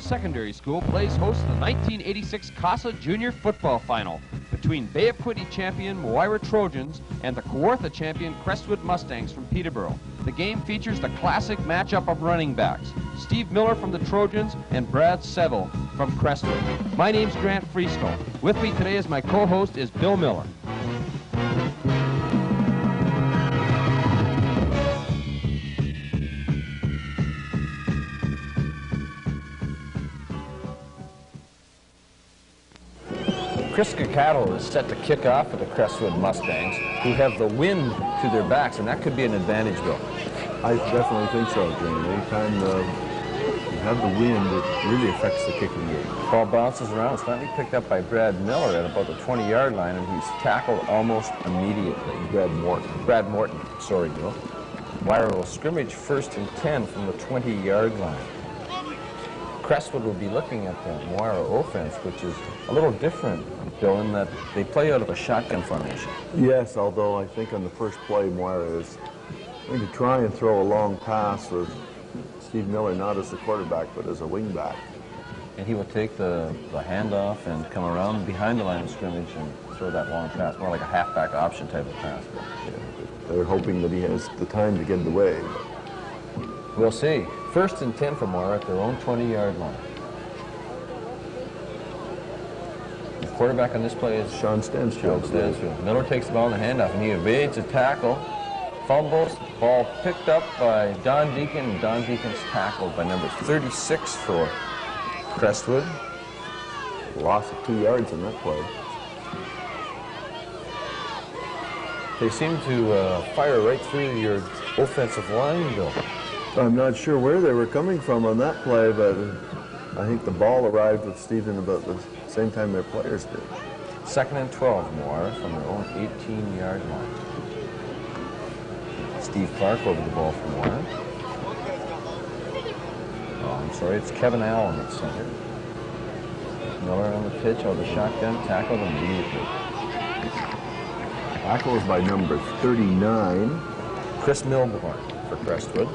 Secondary School plays host to the 1986 COSSA Junior Football Final between Bay of Quinte champion Moira Trojans and the Kawartha champion Crestwood Mustangs from Peterborough. The game features the classic matchup of running backs, Steve Miller from the Trojans and Brad Seville from Crestwood. My name's Grant Friesco. With me today as my co-host is Bill Miller. Kriska Cattle is set to kick off for the Crestwood Mustangs, who have the wind to their backs, and that could be an advantage, Bill. I definitely think so, Jane. Anytime you have the wind, it really affects the kicking game. Ball bounces around, slightly picked up by Brad Miller at about the 20-yard line, and he's tackled almost immediately. Brad Morton, sorry, Bill. Moira will scrimmage 1st and 10 from the 20-yard line. Crestwood will be looking at the Moira offense, which is a little different, Bill, in that they play out of a shotgun formation. Yes, although I think on the first play, Moira is going to try and throw a long pass with Steve Miller not as the quarterback, but as a wingback. And he will take the handoff and come around behind the line of scrimmage and throw that long pass, more like a halfback option type of pass. Yeah, they're hoping that he has the time to get it away. We'll see. 1st and 10 for Moira at their own 20-yard line. The quarterback on this play is Sean Stansfield. Miller takes the ball in the handoff, and he evades a tackle, fumbles, ball picked up by Don Deacon, and Don Deacon's tackled by number 36 for Crestwood. Loss of 2 yards in that play. They seem to fire right through your offensive line, Bill. I'm not sure where they were coming from on that play, but I think the ball arrived with Stephen about the same time their players did. 2nd and 12, Moira from their own 18-yard line. Steve Clark over the ball for Moira. Oh, I'm sorry, it's Kevin Allen at center. Miller on the pitch, over the shotgun, tackled immediately. Tackle is by number 39. Chris Milborn for Crestwood.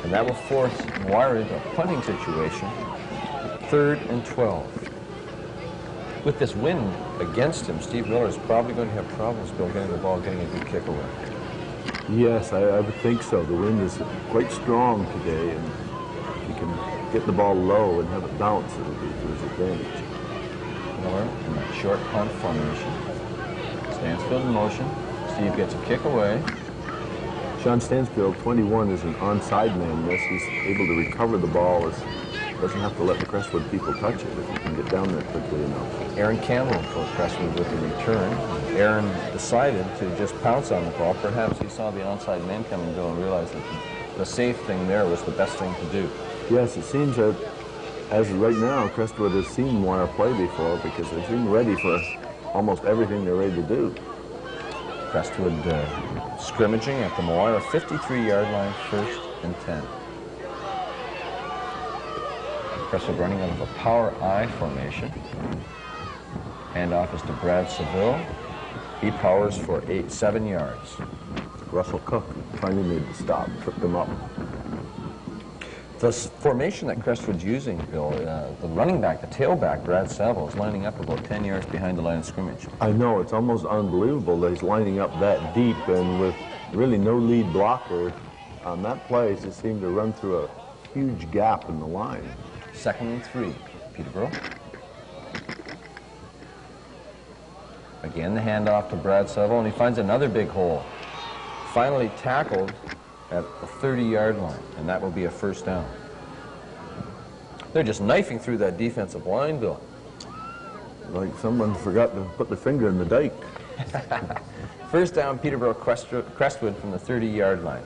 And that will force Moira into a punting situation, 3rd and 12. With this wind against him, Steve Miller is probably going to have problems, Bill, getting the ball, getting a good kick away. Yes, I would think so. The wind is quite strong today, and if he can get the ball low and have it bounce, it'll be to his advantage. Miller in that short punt formation. Stansfield in motion. Steve gets a kick away. Sean Stansfield, 21, is an onside man miss. He's able to recover the ball. Doesn't have to let the Crestwood people touch it if he can get down there quickly enough. Aaron Campbell for Crestwood with the return. Aaron decided to just pounce on the ball. Perhaps he saw the onside man coming, Bill, and realized that the safe thing there was the best thing to do. Yes, it seems that as of right now, Crestwood has seen Moira play before because they seem ready for almost everything they're ready to do. Crestwood scrimmaging at the Moira 53-yard line, 1st and 10. Crestwood running out of a power I formation. Handoff is to Brad Seville. He powers for 7 yards. Russell Cook finally made the stop, tripped him up. The formation that Crestwood's using, Bill, the running back, the tailback, Brad Seville, is lining up about 10 yards behind the line of scrimmage. I know, it's almost unbelievable that he's lining up that deep, and with really no lead blocker on that play, he seemed to run through a huge gap in the line. 2nd and 3, Peterborough. Again, the handoff to Brad Seville, and he finds another big hole. Finally tackled at the 30-yard line, and that will be a 1st down. They're just knifing through that defensive line, Bill. Like someone forgot to put their finger in the dike. 1st down, Peterborough Crestwood from the 30-yard line.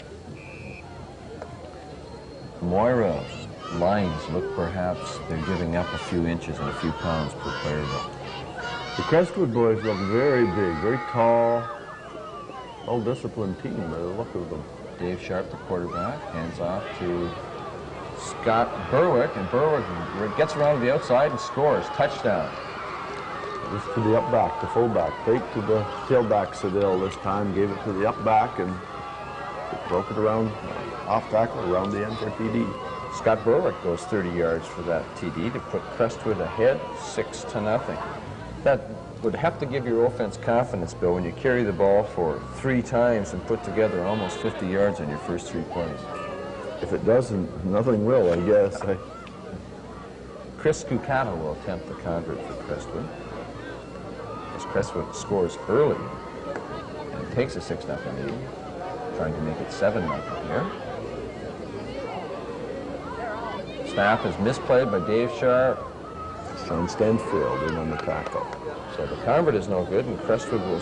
Moira's lines look perhaps they're giving up a few inches and a few pounds per player, Bill. The Crestwood boys look very big, very tall, well-disciplined team by the look of them. Dave Sharp, the quarterback, hands off to Scott Berwick, and Berwick gets around to the outside and scores. Touchdown. Just to the up back, the fullback. Fake to the tailback, Sedell this time. Gave it to the up back and broke it around, off tackle, around the end for TD. Scott Burlick goes 30 yards for that TD to put Crestwood ahead 6-0. That would have to give your offense confidence, Bill, when you carry the ball for 3 times and put together almost 50 yards on your first 3 plays. If it doesn't, nothing will, I guess. Chris Cucata will attempt the convert for Crestwood. As Crestwood scores early and takes a 6-0 lead, trying to make it 7-0 here. Snap is misplayed by Dave Sharp. Sean Stansfield in on the tackle. So the convert is no good, and Crestwood will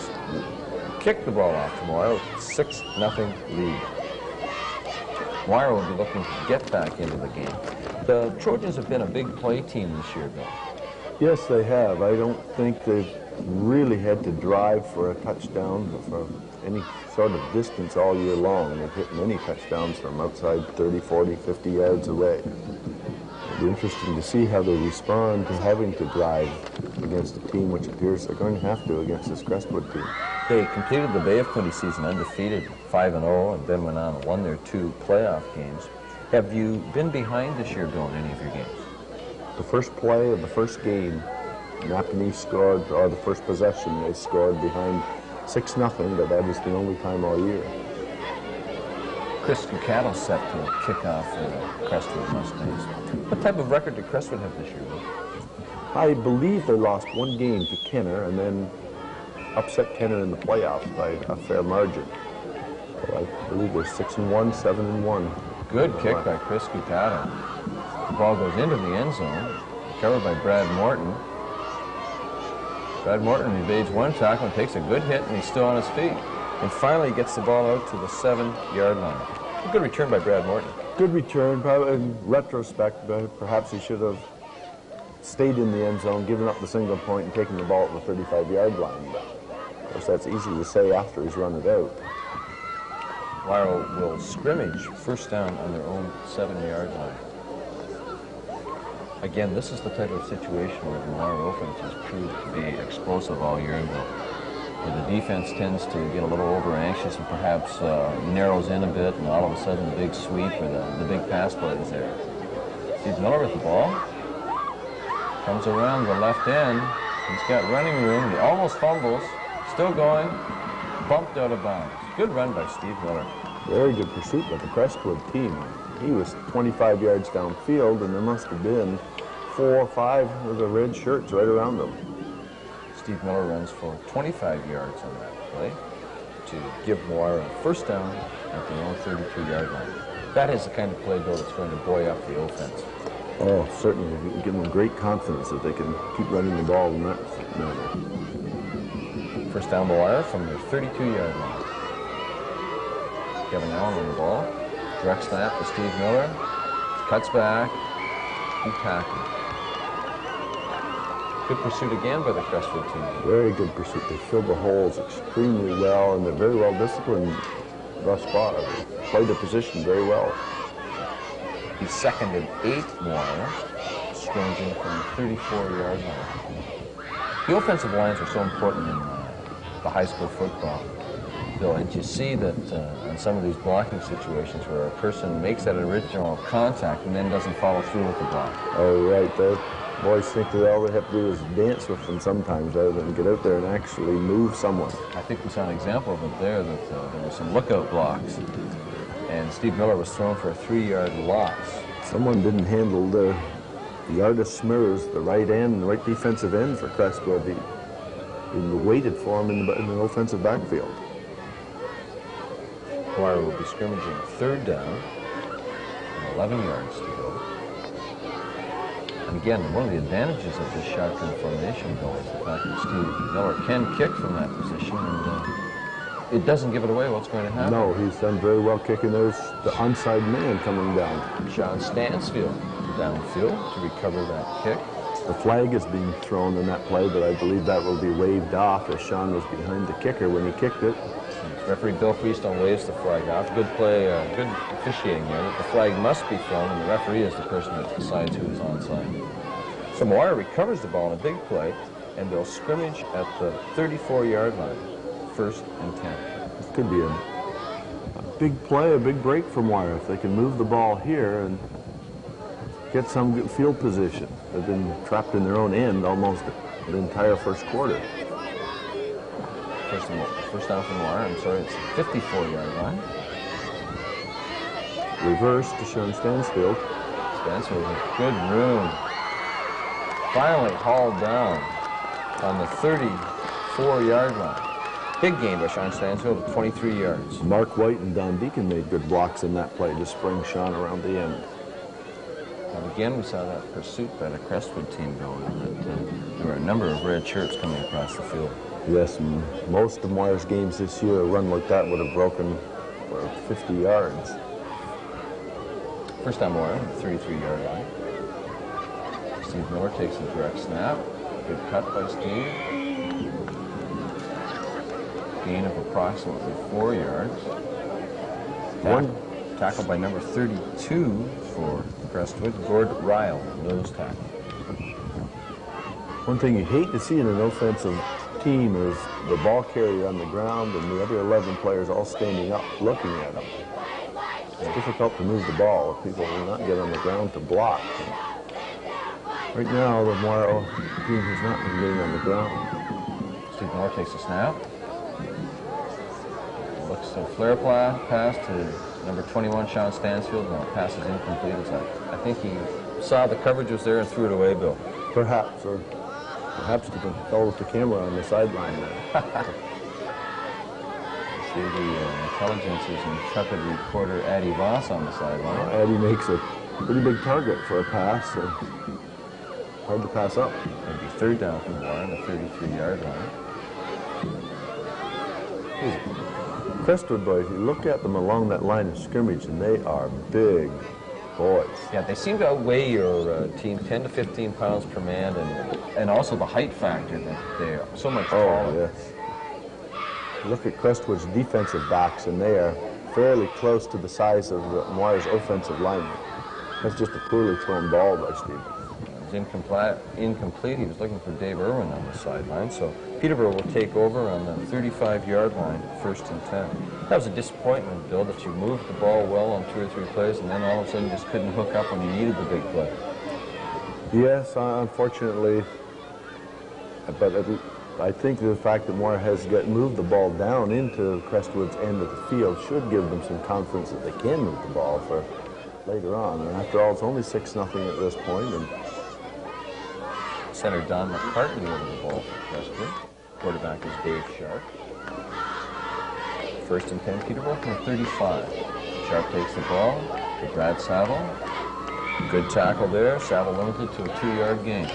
kick the ball off to Moira with a 6-0 lead. Moira will be looking to get back into the game. The Trojans have been a big play team this year, Bill. Yes, they have. I don't think they've really had to drive for a touchdown for any sort of distance all year long. They've hit many touchdowns from outside 30, 40, 50 yards away. It'll be interesting to see how they respond to having to drive against a team which appears they're going to have to against this Crestwood team. They completed the Bay of Quinte season undefeated, 5-0, and then went on and won their 2 playoff games. Have you been behind this year, Bill, in any of your games? The first play of the first game, Napanee scored, or the first possession, they scored behind 6-0, but that was the only time all year. Chris Cucata set to kick off for the Crestwood Mustangs. What type of record did Crestwood have this year, Bill? I believe they lost 1 game to Kenner and then upset Kenner in the playoffs by a fair margin. So I believe they're 6-1, 7-1. Good kick by Chris Cucata. The ball goes into the end zone, covered by Brad Morton. Brad Morton evades 1 tackle and takes a good hit, and he's still on his feet. And finally gets the ball out to the 7-yard line. A good return by Brad Morton. Good return. Probably in retrospect, perhaps he should have stayed in the end zone, given up the single point, and taken the ball at the 35-yard line. But of course, that's easy to say after he's run it out. Moira will scrimmage first down on their own 7-yard line. Again, this is the type of situation where the Moira offense has proved to be explosive all year ago, where the defense tends to get a little over-anxious and perhaps narrows in a bit, and all of a sudden the big sweep or the big pass play is there. Steve Miller with the ball. Comes around the left end. He's got running room. He almost fumbles. Still going. Bumped out of bounds. Good run by Steve Miller. Very good pursuit by the Crestwood team. He was 25 yards downfield, and there must have been 4 or 5 of the red shirts right around him. Steve Miller runs for 25 yards on that play to give Moira first down at their own 32-yard line. That is the kind of play, Bill, that's going to buoy up the offense. Oh, certainly. It will give them great confidence that they can keep running the ball in that manner. First down Moira from their 32-yard line. Kevin Allen on the ball. Direct snap to Steve Miller. Cuts back. He tackled. Good pursuit again by the Crestwood team. Very good pursuit. They filled the holes extremely well, and they're very well disciplined thus far. They played the position very well. He's 2nd and 8 Moira, scrimmaging from the 34-yard line. The offensive lines are so important in the high school football, Bill, and you see that in some of these blocking situations where a person makes that original contact and then doesn't follow through with the block. Oh, right. The boys think that all they have to do is dance with them sometimes rather than get out there and actually move someone. I think we saw an example of it there, that there were some lookout blocks, and Steve Miller was thrown for a 3-yard loss. Someone didn't handle the Artis Smurs, the right end, the right defensive end for Crestwood. He waited for him in the offensive backfield. Moira will be scrimmaging 3rd down, and 11 yards to go. And again, one of the advantages of this shotgun formation, though, is the fact that Steve Miller can kick from that position, and it doesn't give it away what's going to happen. No, he's done very well kicking. There's the onside man coming down. Sean Stansfield downfield to recover that kick. The flag is being thrown in that play, but I believe that will be waved off as Sean was behind the kicker when he kicked it. Referee Bill Freestone waves the flag off. Good play, good officiating there. The flag must be thrown, and the referee is the person that decides who is onside. So Moira recovers the ball in a big play, and they'll scrimmage at the 34-yard line, 1st and 10. This could be a big play, a big break for Moira if they can move the ball here and get some good field position. They've been trapped in their own end almost the entire first quarter. First down from Moira. I'm sorry, it's 54-yard line. Reverse to Sean Stansfield. Stansfield with good room. Finally hauled down on the 34-yard line. Big gain by Sean Stansfield with 23 yards. Mark White and Don Deacon made good blocks in that play to spring Sean around the end. And again, we saw that pursuit by the Crestwood team going. There were a number of red shirts coming across the field. Yes, most of Moira's games this year, a run like that would have broken for 50 yards. First down Moira, 33-yard line. Steve Miller takes the direct snap. Good cut by Steve. Gain of approximately 4 yards. Tackle by number 32 for Crestwood, Gord Ryle, nose tackle. One thing you hate to see in an offensive team is the ball carrier on the ground and the other 11 players all standing up looking at him. It's difficult to move the ball if people will not get on the ground to block. And right now, the Moira team has not been getting on the ground. Steve Moore takes a snap. Looks a flare pass to number 21, Sean Stansfield. No, pass is incomplete. I think he saw the coverage was there and threw it away, Bill. Perhaps, or perhaps to control the camera on the sideline there. See the Intelligence's intrepid reporter Addie Voss on the sideline. Addie makes a pretty big target for a pass, so hard to pass up. It'd be third down from Moira on the 33-yard line. Crestwood boys, you look at them along that line of scrimmage, and they are big boys. Yeah, they seem to outweigh your team 10 to 15 pounds per man, and also the height factor that they are so much taller. Oh, yes. Look at Crestwood's defensive backs, and they are fairly close to the size of Moira's offensive lineman. That's just a poorly thrown ball by Stevens. It was incomplete. He was looking for Dave Irwin on the sideline, so Peterborough will take over on the 35-yard line, 1st and 10. That was a disappointment, Bill, that you moved the ball well on 2 or 3 plays, and then all of a sudden just couldn't hook up when you needed the big play. Yes, unfortunately, but I think the fact that Moira has moved the ball down into Crestwood's end of the field should give them some confidence that they can move the ball for later on. And after all, it's only 6-0 at this point. And center Don McCartney over the ball for Crestwood. Quarterback is Dave Sharp. 1st and 10, Peterborough from the 35. Sharp takes the ball to Brad Saville. Good tackle there. Saville limited to a 2-yard gain.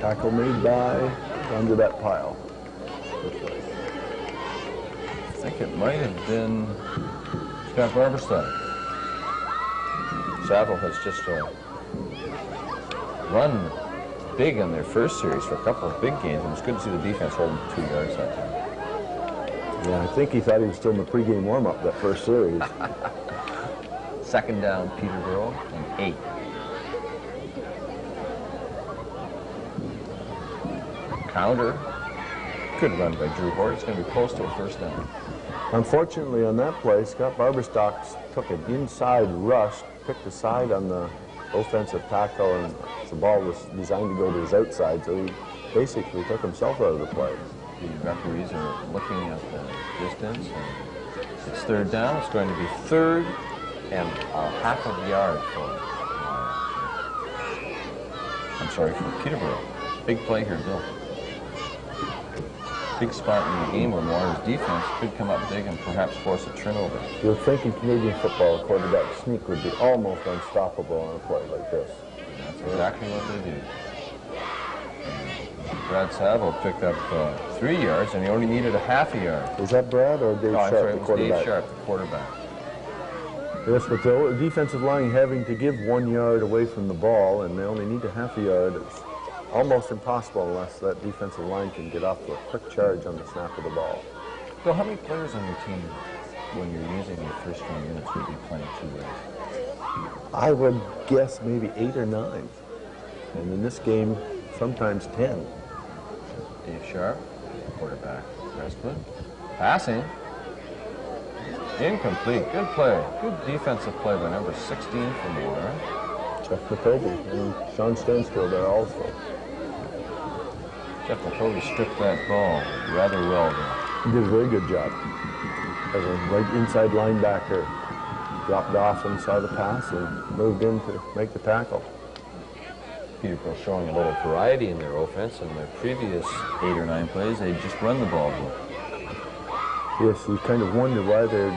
Tackle made by under that pile. I think it might have been Scott Barberstein. Saville has just run big on their first series for a couple of big gains, and it's good to see the defense holding 2 yards that time. Yeah, I think he thought he was still in the pregame warm-up that first series. 2nd down, Peterborough, and 8. Counter. Good run by Drew Hort. It's going to be close to a 1st down. Unfortunately, on that play, Scott Barberstock took an inside rush, picked a side on the offensive tackle, and the ball was designed to go to his outside, so he basically took himself out of the play. The referees are looking at the distance. And it's 3rd down. It's going to be 3rd and a half of a yard for Peterborough. Big play here, Bill. Big spot in the game where Moira's defense could come up big and perhaps force a turnover. You're thinking Canadian football, a quarterback sneak would be almost unstoppable on a play like this. That's exactly what they do. Brad Saville picked up 3 yards, and he only needed a half a yard. Is that Brad or Dave Sharp, sorry, the it was quarterback? Dave Sharp, the quarterback. Yes, but the defensive line having to give 1 yard away from the ball, and they only need a half a yard. It's almost impossible unless that defensive line can get off to a quick charge on the snap of the ball. So how many players on your team, when you're using your first string units, would be playing 2 ways? I would guess maybe 8 or 9. And in this game, sometimes 10. Dave Sharp, quarterback, Crestwood. Passing. Incomplete. Good play. Good defensive play by number 16 from Moira. Jeff McCovey and Sean Stansfield there also. Jeff McCovey stripped that ball rather well there. He did a very good job. As a right inside linebacker, dropped off and saw the pass and moved in to make the tackle. Peterborough showing a little variety in their offense. In their previous 8 or 9 plays, they just run the ball. Yes, you kind of wonder why they're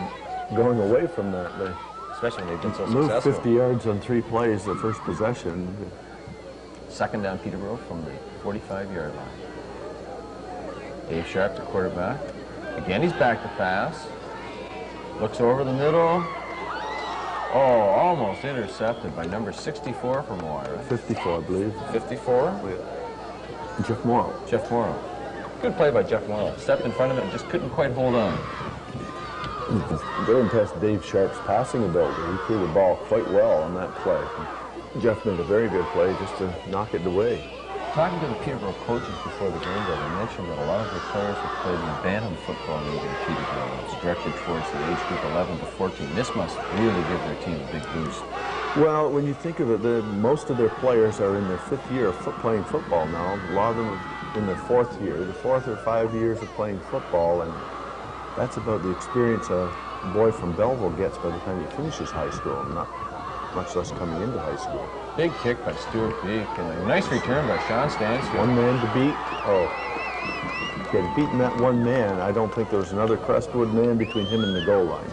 going away from that. They especially when they've been so moved successful. 50 yards on 3 plays the first possession. Second down Peterborough from the 45-yard line. Dave Sharp, the quarterback. Again, he's back to pass. Looks over the middle. Oh, almost intercepted by number 64 from Moira. 54, I believe. 54? Jeff Morrow. Jeff Morrow. Good play by Jeff Morrow. Stepped in front of it and just couldn't quite hold on. Very impressed Dave Sharp's passing ability. He threw the ball quite well on that play. Jeff made a very good play just to knock it away. Talking to the Peterborough coaches before the game, they mentioned that a lot of the players have played in the Bantam football league in Peterborough. It's directed towards the age group 11 to 14. This must really give their team a big boost. Well, when you think of it, most of their players are in their 5th year of playing football now. A lot of them are in their 4th year, the 4th or 5 years of playing football, and that's about the experience a boy from Belleville gets by the time he finishes high school, not much less coming into high school. Big kick by Stuart Beek, and a nice return by Sean Stansfield. One man to beat. Oh, he had beaten that one man. I don't think there was another Crestwood man between him and the goal line.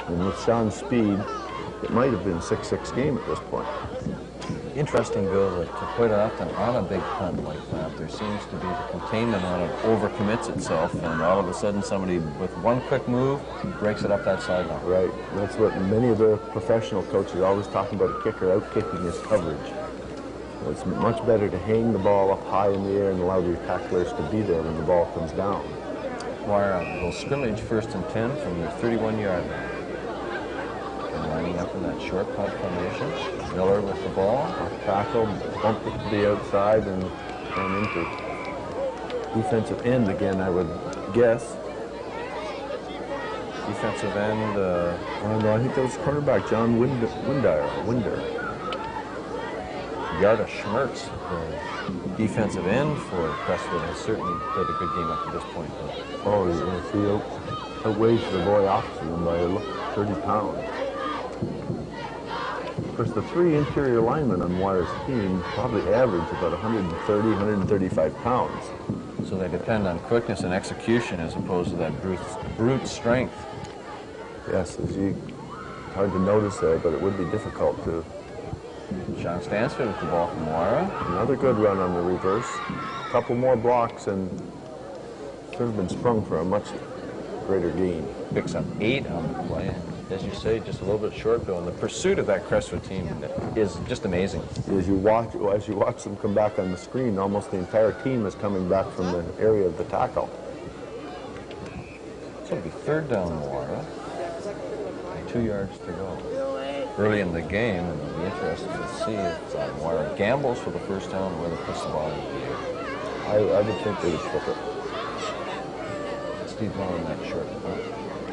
And with Sean's speed, it might have been a 6-6 game at this point. Interesting, Bill, that quite often on a big punt like that, there seems to be the containment on it overcommits itself, and all of a sudden somebody with one quick move breaks it up that sideline. Right. That's what many of the professional coaches always talk about, a kicker out-kicking his coverage. It's much better to hang the ball up high in the air and allow your tacklers to be there when the ball comes down. Moira will scrimmage 1st and 10 from the 31-yard line. And lining up in that short punt formation. Miller with the ball. Tackle, bumped it to the outside and into defensive end again, I would guess. Defensive end. No, I think that was quarterback John Winder. Yarda Schmertz, the defensive end for Crestwood, has certainly played a good game up to this point. Oh, yes, he outweighs the boy opposite him by 30 pounds. Of course, the 3 interior linemen on Moira's team probably average about 130, 135 pounds. So they depend on quickness and execution as opposed to that brute strength. Yes, hard to notice there, but it would be difficult to. Sean Stansfield with the ball from Moira. Another good run on the reverse. A couple more blocks and should have been sprung for a much greater gain. Picks up 8 on the play. As you say, just a little bit short, Bill. And the pursuit of that Crestwood team is just amazing. As you watch them come back on the screen, almost the entire team is coming back from the area of the tackle. So it'll be 3rd down, Moira. 2 yards to go. Early in the game, and it'll be interesting to see if Moira gambles for the 1st down or whether puts the ball in the air. I would think they would flip it. Steve Miller on that short punt.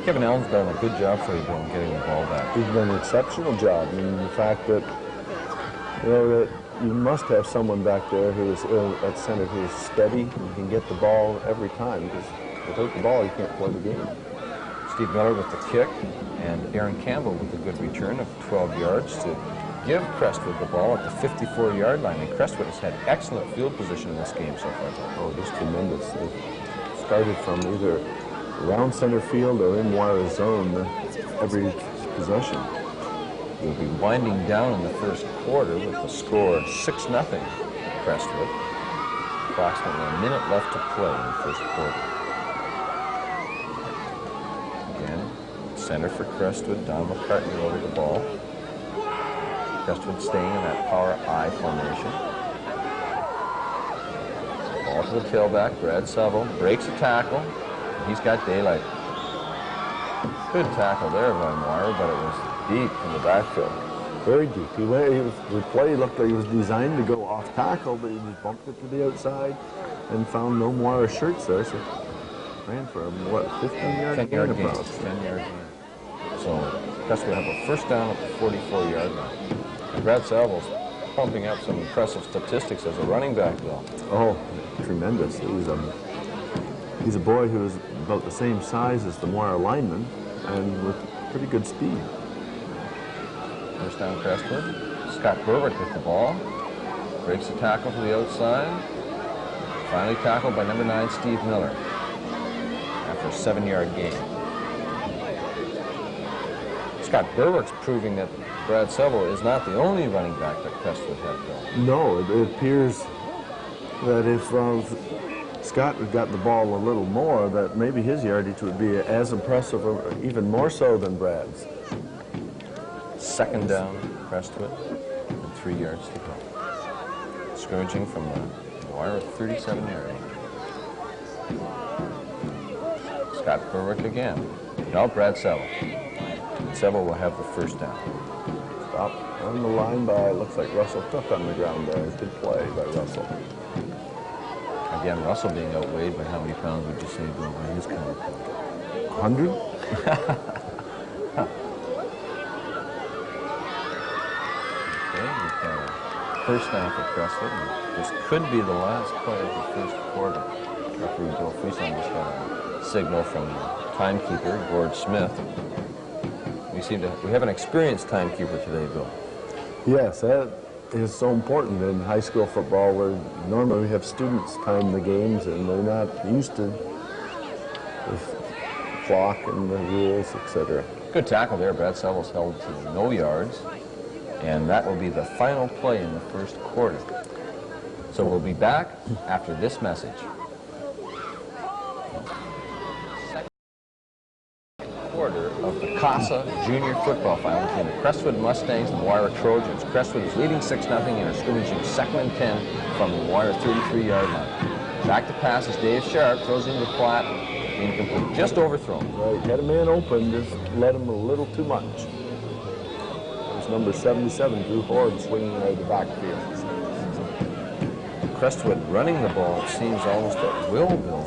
Kevin Allen's done a good job for you, Bill, in getting the ball back. He's done an exceptional job. I mean, the fact that, that you must have someone back there who is at center who is steady and can get the ball every time, because without the ball, you can't play the game. Steve Miller with the kick, and Aaron Campbell with a good return of 12 yards to give Crestwood the ball at the 54-yard line. And Crestwood has had excellent field position in this game so far. Oh, just tremendous. They started from either around center field or in Moira's zone every possession. We'll be winding down in the 1st quarter with the score 6-0 Crestwood. Approximately a minute left to play in the 1st quarter. Again, center for Crestwood. Don McCartney over the ball. Crestwood staying in that power I formation. Ball to the tailback. Brad Seville breaks a tackle. He's got daylight. Good tackle there by Moira, but it was deep in the backfield. Very deep. The play looked like it was designed to go off tackle, but he just bumped it to the outside and found no Moira shirts there, so ran for a, 15-yard gain? 10-yard gain. Crestwood have a first down at the 44-yard line. And Brad Salvo's pumping up some impressive statistics as a running back, Bill. Oh, tremendous. He's a boy who is about the same size as the Moira lineman and with pretty good speed. First down, Crestwood. Scott Berwick with the ball. Breaks the tackle to the outside. Finally tackled by number 9, Steve Miller, after a 7-yard gain. Scott Berwick's proving that Brad Salvo is not the only running back that Crestwood had, Bill. No, it appears that if Scott had got the ball a little more, that maybe his yardage would be as impressive or even more so than Brad's. Second down, Crestwood, and 3 yards to go. Scrimmaging from the Moira 37-yard. Scott Berwick again. Now Brad Salvo. Salvo will have the first down. Stop on the line by, looks like Russell Cook on the ground there. Good play by Russell. Again, Russell being outweighed by how many pounds would you say, Bill, by his count? 100? First down for Crestwood. This could be the last play of the first quarter. Referee Bill Friesen just got a signal from the timekeeper, Gord Smith. We have an experienced timekeeper today, Bill. Yes, that is so important in high school football, where normally we have students time the games and they're not used to the clock and the rules, etc. Good tackle there. Brad Salvo's held to no yards. And that will be the final play in the first quarter. So we'll be back after this message. Second quarter of the COSSA Junior Football Final between the Crestwood Mustangs and the Moira Trojans. Crestwood is leading 6-0 and are scrimmaging 2nd and 10 from the Moira 33-yard line. Back to pass is Dave Sharp, throws into the flat, incomplete, just overthrown. Right, had a man open, just let him a little too much. Number 77, Drew Horde, swinging out of the backfield. Crestwood running the ball seems almost at will, Bill,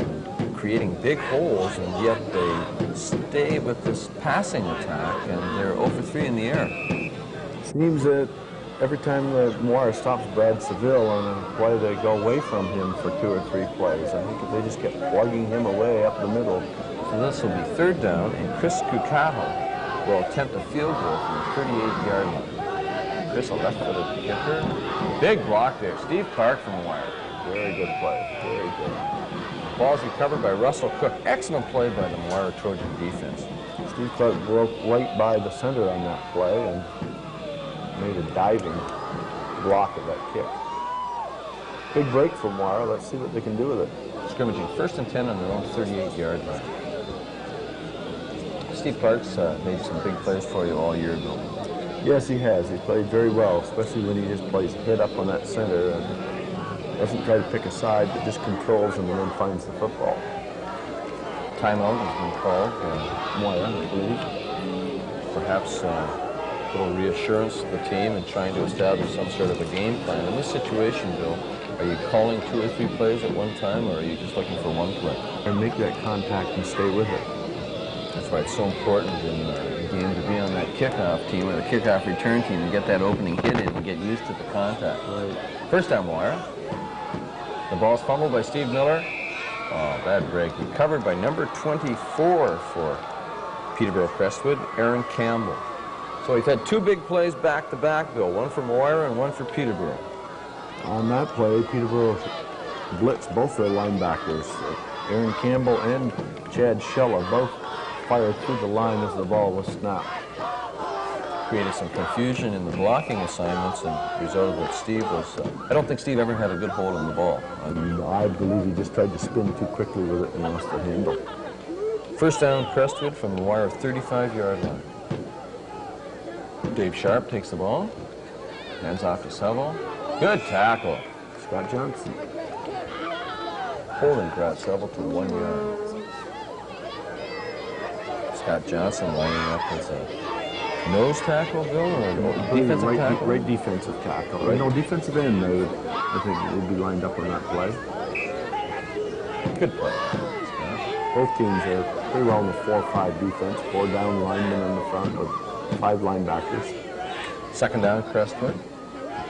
creating big holes, and yet they stay with this passing attack, and they're 0 for 3 in the air. Seems that every time the Moira stops Brad Seville on a play, they go away from him for 2 or 3 plays. I think if they just kept plugging him away up the middle. So this will be 3rd down, and Chris Cucato will attempt a field goal from the 38-yard line. Chris, a left-footed kicker. Big block there. Steve Clark from the wire. Very good play. Very good. Ball's recovered by Russell Cook. Excellent play by the Moira Trojan defense. Steve Clark broke right by the center on that play and made a diving block of that kick. Big break for Moira. Let's see what they can do with it. Scrimmaging 1st and 10 on their own 38-yard line. Steve Clark's made some big plays for you all year, Bill. Yes, he has. He's played very well, especially when he just plays head up on that center and doesn't try to pick a side, but just controls him and then finds the football. Timeout has been called. Moira, I believe. Perhaps a little reassurance to the team and trying to establish some sort of a game plan. In this situation, Bill, are you calling 2 or 3 plays at one time, or are you just looking for one play? And make that contact and stay with it. That's why it's so important in a game to be on that kickoff team or the kickoff return team and get that opening hit in and get used to the contact. Right. First down, Moira. The ball's fumbled by Steve Miller. Oh, bad break. Recovered by number 24 for Peterborough Crestwood, Aaron Campbell. So he's had 2 big plays back-to-back, Bill. One for Moira and one for Peterborough. On that play, Peterborough blitzed both their linebackers. Aaron Campbell and Chad Scheller both fired through the line as the ball was snapped. Created some confusion in the blocking assignments and resulted with Steve was... I don't think Steve ever had a good hold on the ball. I believe he just tried to spin too quickly with it and lost the handle. First down, Crestwood from the Moira 35-yard line. Dave Sharp takes the ball. Hands off to Seville. Good tackle. Scott Johnson. Holding Brad Seville to 1 yard. Scott Johnson lining up as a nose tackle, Bill, or defensive tackle? Right defensive tackle. Right. No, defensive end, I think would be lined up on that play. Good play. Both teams are pretty well in the 4-5 defense. 4 down linemen in the front with 5 linebackers. Second down, Crestwood.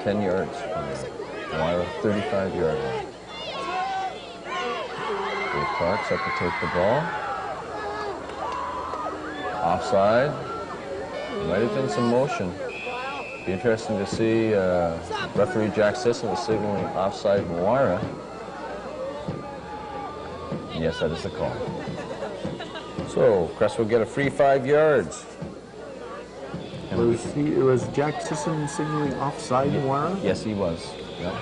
10 yards from the Moira 35-yard line. Dave Clark set to take the ball. Offside. Might have been some motion. Be interesting to see referee Jack Sisson is signaling offside Moira. Yes, that is the call. So Crestwood get a free 5 yards. Was Jack Sisson signaling offside Moira? Yes, he was. Yep.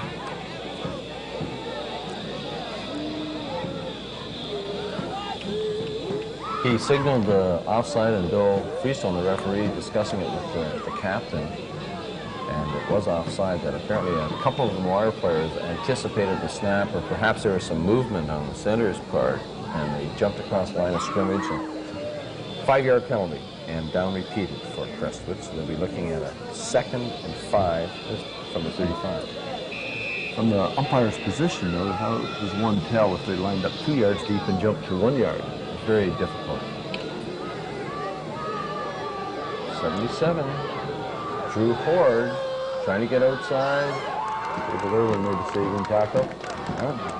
He signaled offside, and Bill Freestone, the referee, discussing it with the captain, and it was offside. That apparently a couple of the Moira players anticipated the snap, or perhaps there was some movement on the center's part, and they jumped across the line of scrimmage. And 5-yard penalty, and down repeated for Crestwood, so they'll be looking at a 2nd and 5 from the 35. From the umpire's position, though, how does one tell if they lined up 2 yards deep and jumped to 1 yard? Very difficult. 77. Drew Horde trying to get outside. David Irwin made a saving tackle.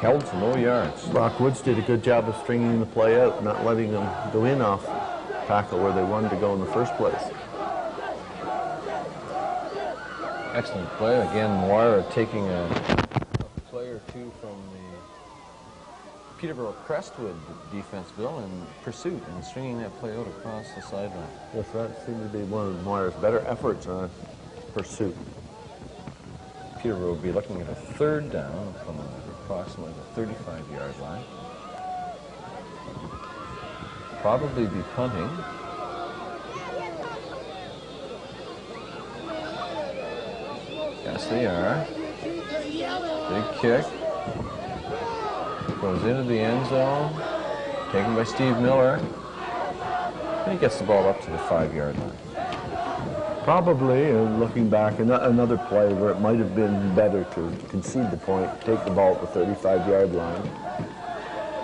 Held for no yards. Brock Woods did a good job of stringing the play out, not letting them go in off tackle where they wanted to go in the first place. Excellent play. Again, Moira taking a play or two from the Peterborough Crestwood defense, Bill, in pursuit and stringing that play out across the sideline. Yes, that seemed to be one of Moira's better efforts on pursuit. Peterborough will be looking at a 3rd down from approximately the 35-yard line. Probably be punting. Yes, they are. Big kick. Goes into the end zone. Taken by Steve Miller. And he gets the ball up to the 5-yard line. Probably, looking back, another play where it might have been better to concede the point, take the ball at the 35-yard line.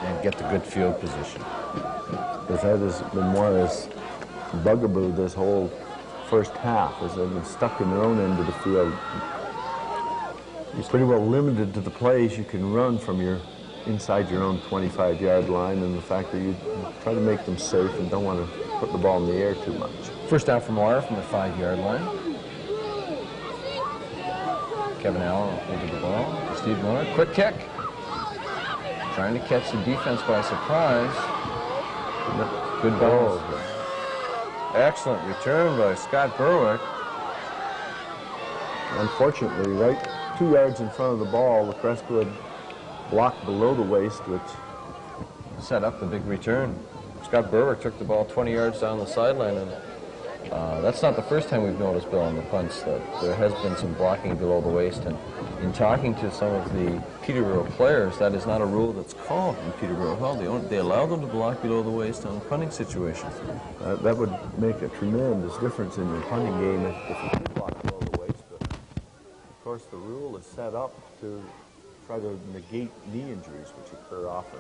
And get the good field position. Because that has been Moira's bugaboo this whole first half, as they've been stuck in their own end of the field. You're pretty well limited to the plays you can run from inside your own 25-yard line, and the fact that you try to make them safe and don't want to put the ball in the air too much. First down for Moira from the 5-yard line. Kevin Allen over the ball. Steve Miller, quick kick. Trying to catch the defense by surprise. Good ball. Excellent return by Scott Berwick. Unfortunately, right 2 yards in front of the ball, the Crestwood blocked below the waist, which set up the big return. Scott Berwick took the ball 20 yards down the sideline, and that's not the first time we've noticed, Bill, on the punts that there has been some blocking below the waist. And in talking to some of the Peterborough players, that is not a rule that's called in Peterborough Hall. They allow them to block below the waist on punting situations. that would make a tremendous difference in your punting game if you did block below the waist. But of course, the rule is set up to try to negate knee injuries, which occur often.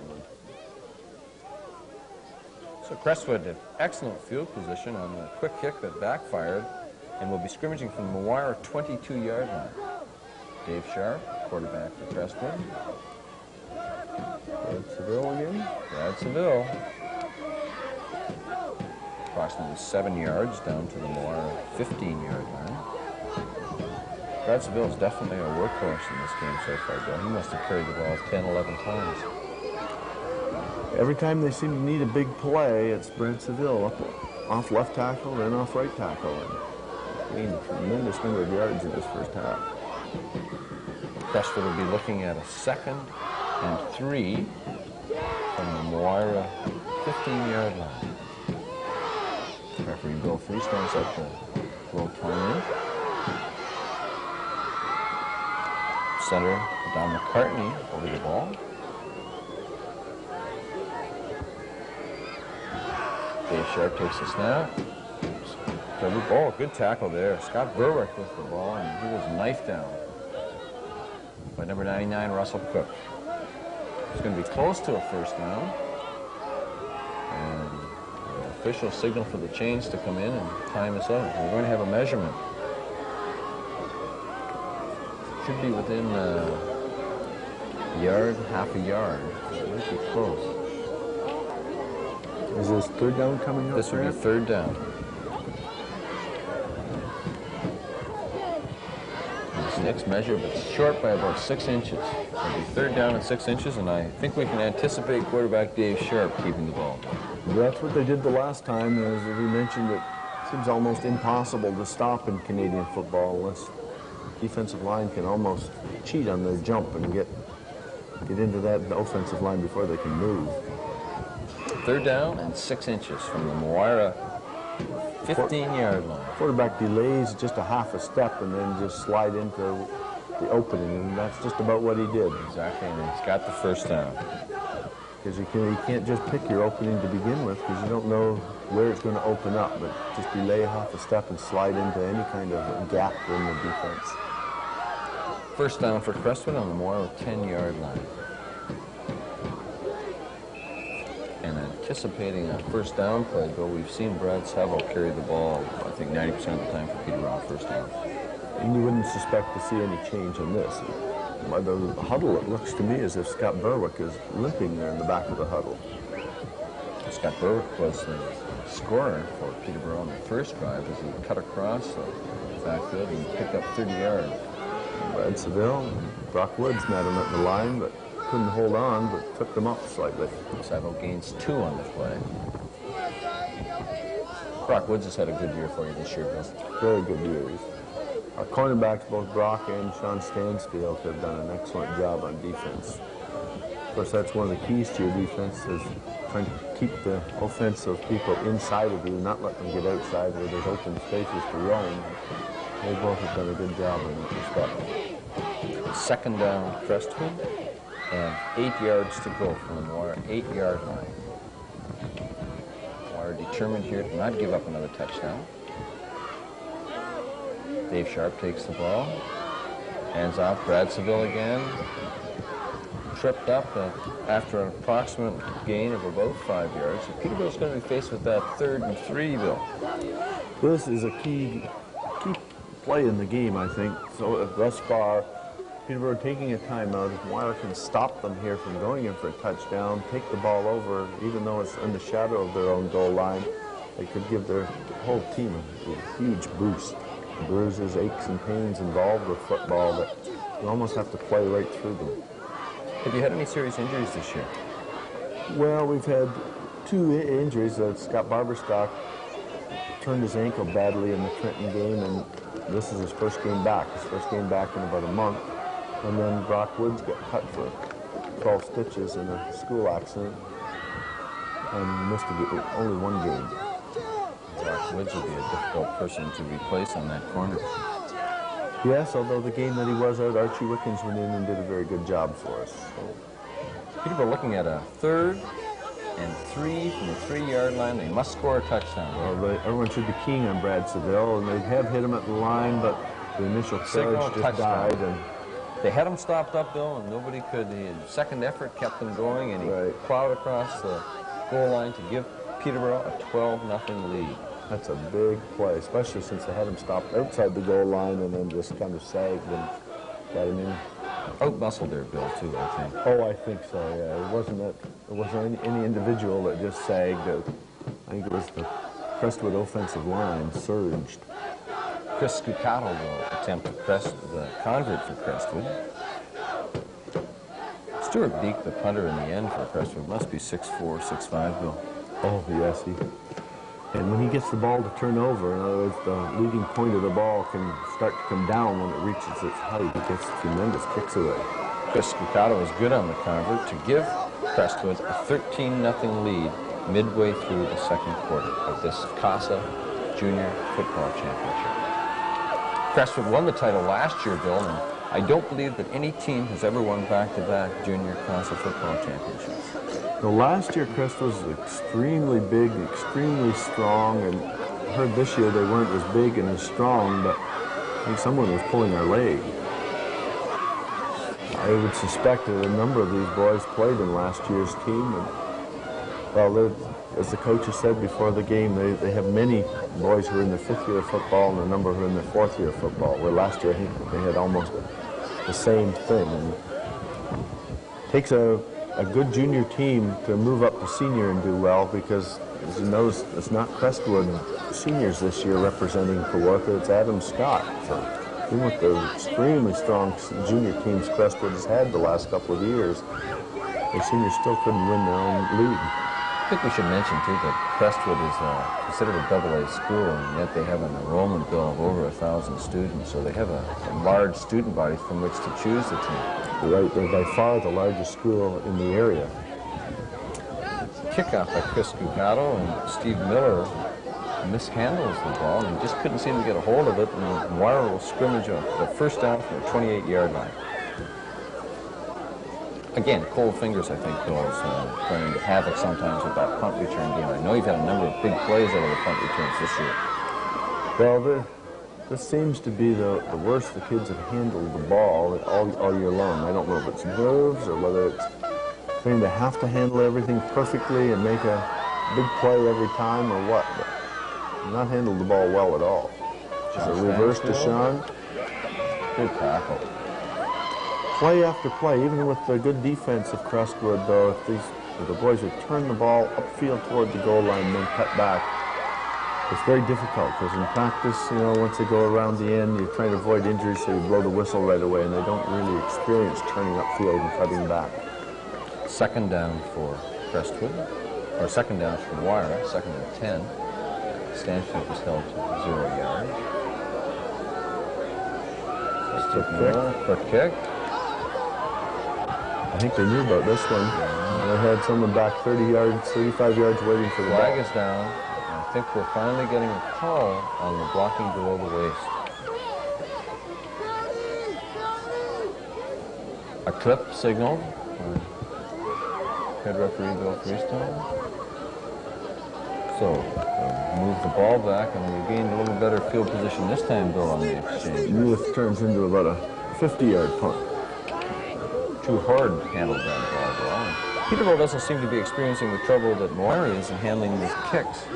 So Crestwood had excellent field position on the quick kick that backfired, and will be scrimmaging from the Moira 22-yard line. Dave Sharp, quarterback for Crestwood. Brad Seville again. Brad Seville. Approximately 7 yards down to the Moira 15-yard line. Brad Seville is definitely a workhorse in this game so far, Bill. He must have carried the ball 10, 11 times. Every time they seem to need a big play, it's Brad Seville off left tackle, then off right tackle, and gained a tremendous number of yards in this first half. Crestwood will be looking at a 2nd and 3 from the Moira 15-yard line. Referee Bill Freestone set the roll timer. Center Don McCartney over the ball. Dave Sharp takes the snap. Oh, good tackle there. Scott Berwick with the ball, and he was knifed down by number 99, Russell Cook. It's going to be close to a first down. And official signal for the chains to come in and time us out. We're going to have a measurement. Should be within a yard, half a yard. It might be close. Is this third down coming up? This would be third down. This next measure, but short by about 6 inches. It'll be third down and 6 inches, and I think we can anticipate quarterback Dave Sharp keeping the ball. That's what they did the last time. As we mentioned, it seems almost impossible to stop in Canadian football unless defensive line can almost cheat on their jump and get into that offensive line before they can move. Third down and 6 inches from the Moira 15-yard line. Quarterback delays just a half a step and then just slide into the opening, and that's just about what he did. Exactly, and he's got the first down. Because you can't just pick your opening to begin with because you don't know where it's going to open up, but just delay half a step and slide into any kind of gap in the defense. First down for Crestwood on the Moira 10-yard line. And anticipating a first down play, Bill, we've seen Brad Saville carry the ball, I think 90% of the time for Peterborough on first down. And you wouldn't suspect to see any change in this. By the huddle, it looks to me as if Scott Berwick is limping there in the back of the huddle. Scott Berwick was the scorer for Peterborough on the first drive as he cut across the backfield and picked up 30 yards. Brad Saville, Brock Woods met him at the line, but couldn't hold on, but took them up slightly. Saville gains 2 on the play. Brock Woods has had a good year for you this year, Bill. Very good years. Our cornerbacks, both Brock and Sean Stansfield, have done an excellent job on defense. Of course, that's one of the keys to your defense is trying to keep the offensive people inside of you, not let them get outside where there's open spaces to run. They both have done a good job in that respect. Second down, Crestwood, and 8 yards to go from the Moira 8-yard line. Moira determined here to not give up another touchdown. Dave Sharp takes the ball, hands off. Brad Saville again, tripped up after an approximate gain of about 5 yards. So Peterborough's going to be faced with that 3rd and 3, Bill. This is a key play in the game, I think. So thus far, Peterborough taking a timeout. If Moira can stop them here from going in for a touchdown, take the ball over, even though it's in the shadow of their own goal line, they could give their whole team a huge boost. Bruises, aches, and pains involved with football that you almost have to play right through them. Have you had any serious injuries this year? Well, we've had 2 injuries. Scott Barberstock turned his ankle badly in the Trenton game, and this is his first game back. His first game back in about a month. And then Brock Woods got cut for 12 stitches in a school accident and missed only 1 game. Brock Woods would be a difficult person to replace on that corner. Yes, although the game that he was out, Archie Wickens went in and did a very good job for us. So. Peterborough looking at a 3rd and 3 from the 3-yard line. They must score a touchdown. Well, everyone should be keen on Brad Saville, and they have hit him at the line, but the initial charge just died. And they had him stopped up, Bill, and nobody could. The second effort kept them going, and he plowed across the goal line to give Peterborough a 12-0 lead. That's a big play, especially since they had him stopped outside the goal line and then just kind of sagged and got him in. Out-muscled their Bill, too, I think. Oh, I think so, yeah. It wasn't any individual that just sagged. I think it was the Crestwood offensive line surged. Chris Scucato will attempt to press the convert for Crestwood. Stuart Beek, the punter in the end for Crestwood, must be 6'4", 6'5", Bill. Oh, yes. And when he gets the ball to turn over, in other words, the leading point of the ball can start to come down when it reaches its height. He gets tremendous kicks away. Chris Scucato is good on the convert to give Crestwood a 13-0 lead midway through the second quarter of this COSSA Junior Football Championship. Crestwood won the title last year, Bill, and I don't believe that any team has ever won back-to-back Junior COSSA Football Championships. The last year, Crestwood was extremely big, extremely strong, and I heard this year they weren't as big and as strong, but I think someone was pulling our leg. I would suspect that a number of these boys played in last year's team, and Well, as the coach has said before the game, they have many boys who are in their 5th year of football and a number who are in their 4th year of football, where last year I think they had almost the same thing. And it takes a good junior team to move up to senior and do well, because as you notice, it's not Crestwood seniors this year representing Kawartha, it's Adam Scott. So even with the extremely strong junior teams Crestwood has had the last couple of years, the seniors still couldn't win their own league. I think we should mention, too, that Crestwood is considered a AA school, and yet they have an enrollment bill of over 1,000 students, so they have a large student body from which to choose the team. Right, they're by far the largest school in the area. Kickoff by Chris Gugato, and Steve Miller mishandles the ball and just couldn't seem to get a hold of it, and Moira will scrimmage the first down from the 28-yard line. Again, cold fingers, I think, Bill, is going to havoc sometimes with that punt return game. I know you've had a number of big plays out of the punt returns this year. Well, this seems to be the worst the kids have handled the ball all year long. I don't know if it's nerves or whether it's saying they have to handle everything perfectly and make a big play every time or what, but not handled the ball well at all. Just a reverse to Sean. Good tackle. Play after play, even with the good defense of Crestwood, though, if the boys would turn the ball upfield toward the goal line and then cut back, it's very difficult, because in practice, you know, once they go around the end, you're trying to avoid injuries, so you blow the whistle right away, and they don't really experience turning upfield and cutting back. Second down for Crestwood, or second down for Moira, 2nd and 10. Stanfield was held to 0 yards. Quick kick. I think they knew about this one. They had someone back 30 yards, 35 yards waiting for the ball. Flag is down. I think we're finally getting a call on the blocking below the waist. A clip signal. Head referee Bill Freestone. So, move the ball back, and we gained a little better field position this time, Bill, on the exchange. This turns into about a 50-yard punt. Too hard handled that ball, Bill. Peterborough doesn't seem to be experiencing the trouble that Moira is in handling these kicks.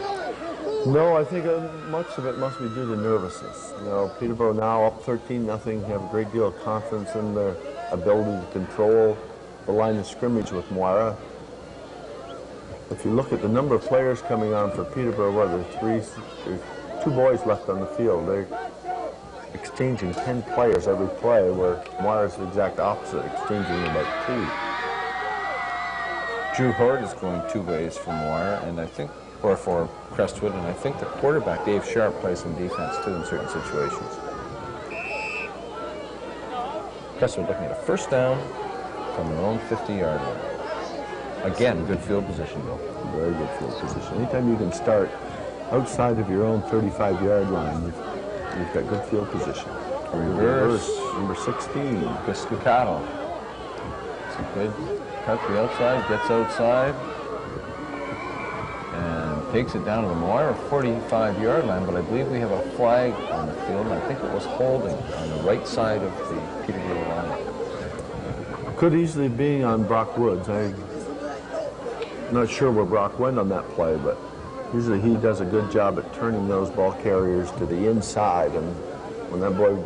No, I think much of it must be due to nervousness. You know, Peterborough now up 13-0, have a great deal of confidence in their ability to control the line of scrimmage with Moira. If you look at the number of players coming on for Peterborough, there's 2 boys left on the field. They're exchanging 10 players every play, where Moira's the exact opposite, exchanging about 2. Drew Horde is going 2 ways for Moira, and I think, or for Crestwood, and I think the quarterback, Dave Sharp, plays some defense too in certain situations. Crestwood looking at a first down from their own 50-yard line. Again, good field position, Bill. Very good field position. Anytime you can start outside of your own 35-yard line, you've got good field position. Reverse. Number 16. Piscicado. It's a good cut to the outside, gets outside, and takes it down to the Moira 45-yard line, but I believe we have a flag on the field, and I think it was holding on the right side of the Peterborough line. Could easily be on Brock Woods. I'm not sure where Brock went on that play, but usually he does a good job at turning those ball carriers to the inside, and when that boy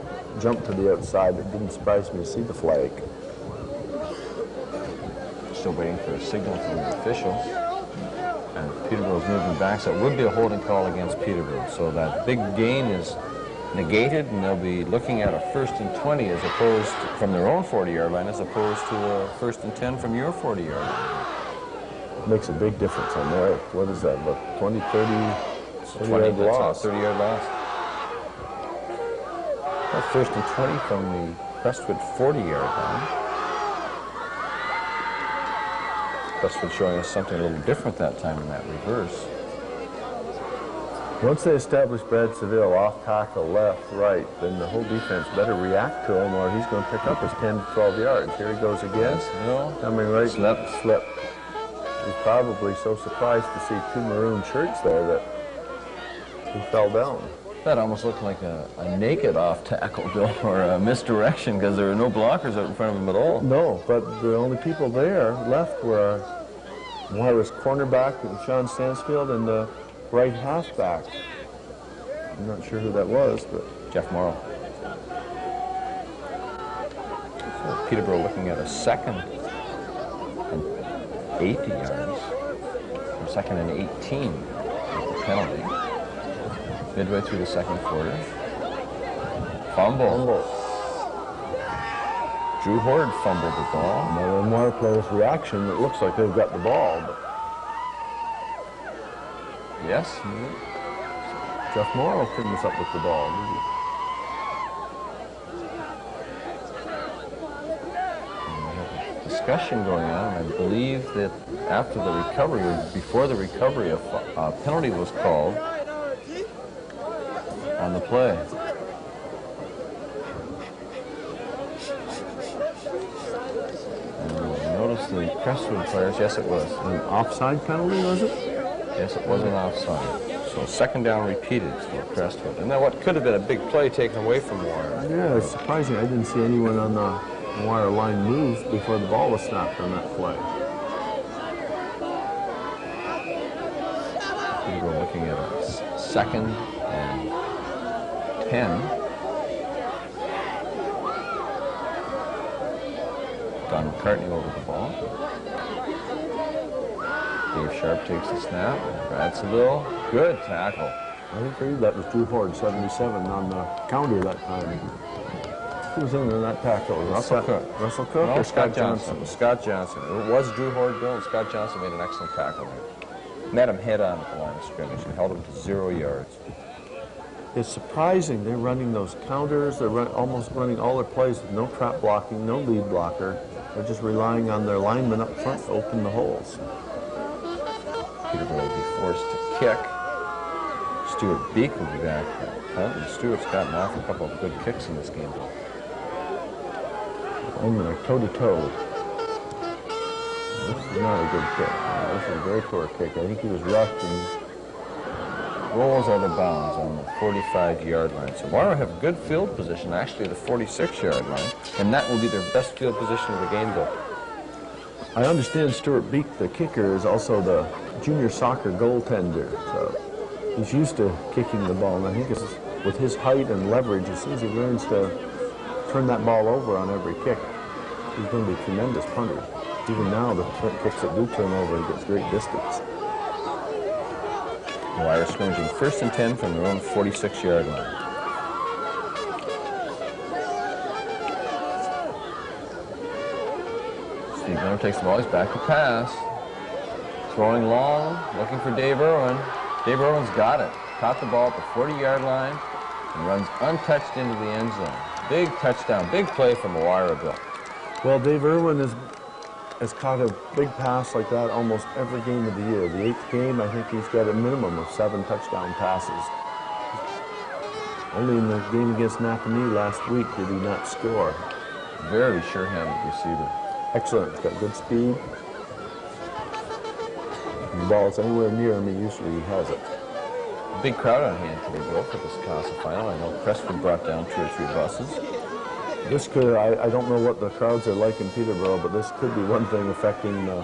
jumped to the outside, it didn't surprise me to see the flag. Still waiting for a signal from the official, and Peterborough's moving back, so it would be a holding call against Peterborough. So that big gain is negated, and they'll be looking at a 1st and 20 as opposed to, from their own 40-yard line, as opposed to a 1st and 10 from your 40-yard line. Makes a big difference on there. What is that, about 20, 30, 30-yard loss? 30-yard loss. That's 1st and 20 from the Crestwood 40-yard line. Crestwood showing us something a little different that time in that reverse. Once they establish Brad Seville off tackle, left, right, then the whole defense better react to him, or he's going to pick up his 10 to 12 yards. Here he goes again. No. Coming right. Slip. He's probably so surprised to see 2 maroon shirts there that he fell down. That almost looked like a naked off tackle, Bill, or a misdirection, because there were no blockers out in front of him at all. No, but the only people there left were Moira's cornerback, Sean Stansfield, and the right halfback. I'm not sure who that was, but Jeff Morrow. So Peterborough looking at a 2nd and 80 yards. Or 2nd and 18 with the penalty. Midway through the 2nd quarter. Fumble. Drew Horde fumbled the ball. Now, the Moira players' reaction, it looks like they've got the ball, but Yes. Jeff Morrow couldn't miss up with the ball, did he? Discussion going on, and I believe that after the recovery, or before the recovery, a penalty was called on the play. And notice the Crestwood players, yes it was. An offside penalty, was it? Yes, it was an offside. So 2nd down repeated for Crestwood. And then what could have been a big play taken away from Moira. Yeah, it's surprising. I didn't see anyone on the Moira line move before the ball was snapped on that play. We were looking at a 2nd and 10. Don McCartney over the ball. Dave Sharp takes the snap. Bradseville, good tackle. I think that was Drew Horde, 77, on the counter that time. Who was in that tackle? Russell Cook. Russell Cook No, or Scott Johnson. Scott Johnson. It was Drew Horde, Bill, and Scott Johnson made an excellent tackle there. Met him head on at the line of scrimmage and held him to 0 yards. It's surprising. They're running those counters. They're almost running all their plays with no trap blocking, no lead blocker. They're just relying on their linemen up front to open the holes. Peterborough will be forced to kick. Stuart Beek will be back. And Stuart's gotten off a couple of good kicks in this game. Linemen are toe-to-toe. This is not a good kick. This is a very poor kick. I think he was rushed and Rolls out of bounds on the 45-yard line. So Moira have good field position, actually the 46-yard line, and that will be their best field position of the game, though. I understand Stuart Beek, the kicker, is also the junior soccer goaltender. So he's used to kicking the ball, and I think with his height and leverage, as soon as he learns to turn that ball over on every kick, he's going to be a tremendous punter. Even now, the kicks that do turn over, he gets great distance. Moira scrimmaging 1st and 10 from their own 46-yard line. Steve Miller takes the ball. He's back to pass. Throwing long, looking for Dave Irwin. Dave Irwin's got it. Caught the ball at the 40-yard line and runs untouched into the end zone. Big touchdown, big play for Moira, Bill. Well, Dave Irwin has caught a big pass like that almost every game of the year. The 8th game, I think he's got a minimum of 7 touchdown passes. Only in the game against Napanee last week did he not score. Very sure-handed receiver. Excellent. He's got good speed. If the ball's anywhere near him, usually he has it. Big crowd on hand today, Bill, for this COSSA final. I know Crestwood brought down 2 or 3 buses. This could, I don't know what the crowds are like in Peterborough, but this could be one thing affecting the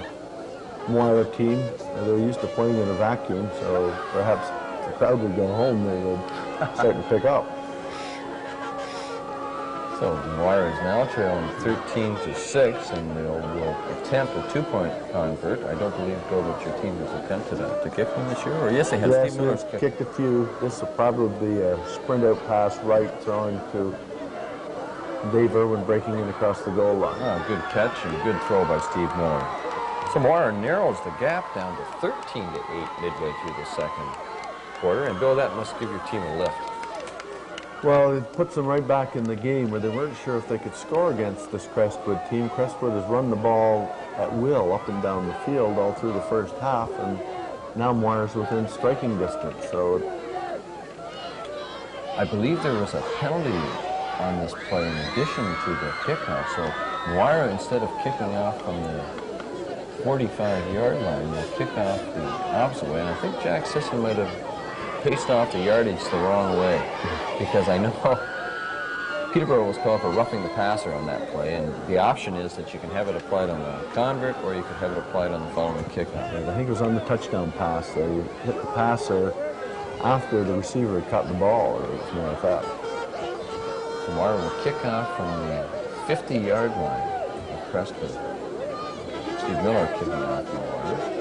Moira team. They're used to playing in a vacuum, so perhaps the crowd would go home, they would start to pick up. So Moira is now trailing 13-6, and will attempt a 2-point convert. I don't believe, Bill, that your team has attempted to kick one this year, or yes, they have. Yes, Steve Miller's kicked a few. This will probably be a sprint out pass right, throwing to Dave Irwin, breaking in across the goal line. Oh, good catch and good throw by Steve Miller. So Moira narrows the gap down to 13-8 midway through the 2nd quarter, and Bill, that must give your team a lift. Well, it puts them right back in the game where they weren't sure if they could score against this Crestwood team. Crestwood has run the ball at will up and down the field all through the first half, and now Moira's within striking distance. So I believe there was a penalty on this play in addition to the kickoff. So Moira, instead of kicking off from the 45-yard line, will kick off the opposite way. And I think Jack Sisson might have paced off the yardage the wrong way, because I know Peterborough was called for roughing the passer on that play, and the option is that you can have it applied on the convert or you could have it applied on the following kickoff. Yeah, I think it was on the touchdown pass there. You hit the passer after the receiver had caught the ball, or it was more like that. So Moira will kick off from the 50-yard line of Crestwood. Steve Miller kicking off from Moira.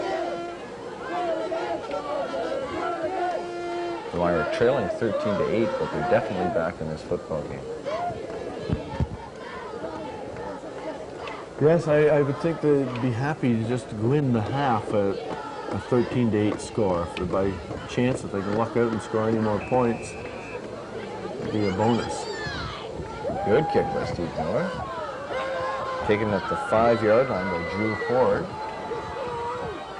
Moira trailing 13-8, but they're definitely back in this football game. Yes, I would think they'd be happy to just win the half at a 13-8 score. If by chance, if they can luck out and score any more points, it'd be a bonus. Good kick by Steve Miller. Taken at the 5-yard line by Drew Horde.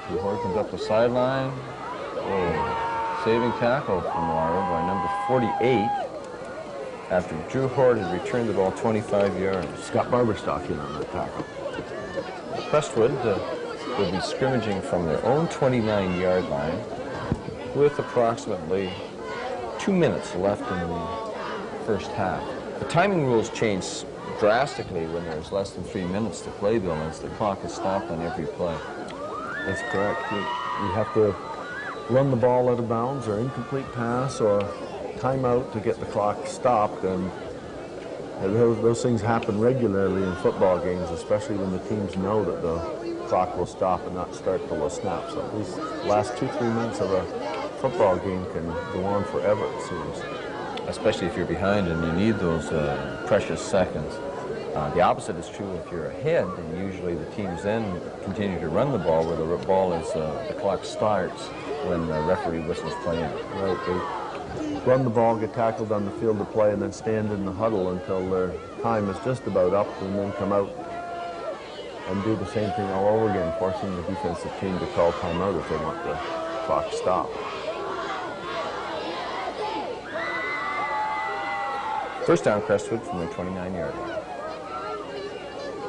Drew Horde comes up the sideline. Oh. Saving tackle from Moira by number 48 after Drew Horde had returned the ball 25 yards. Scott Barberstock in on that tackle. Crestwood will be scrimmaging from their own 29-yard line with approximately 2 minutes left in the first half. The timing rules change drastically when there's less than 3 minutes to play, Bill, as the clock is stopped on every play. That's correct. You have to run the ball out of bounds or incomplete pass or timeout to get the clock stopped, and those things happen regularly in football games, especially when the teams know that the clock will stop and not start till the snap. So these last 2-3 minutes of a football game can go on forever, it seems. Especially if you're behind and you need those precious seconds. The opposite is true if you're ahead, and usually the teams then continue to run the ball where the ball is, the clock starts when the referee whistles play in. Right, they run the ball, get tackled on the field of play, and then stand in the huddle until their time is just about up, and then come out and do the same thing all over again, forcing the defensive team to call timeout if they want the clock stopped. First down, Crestwood from the 29-yard line.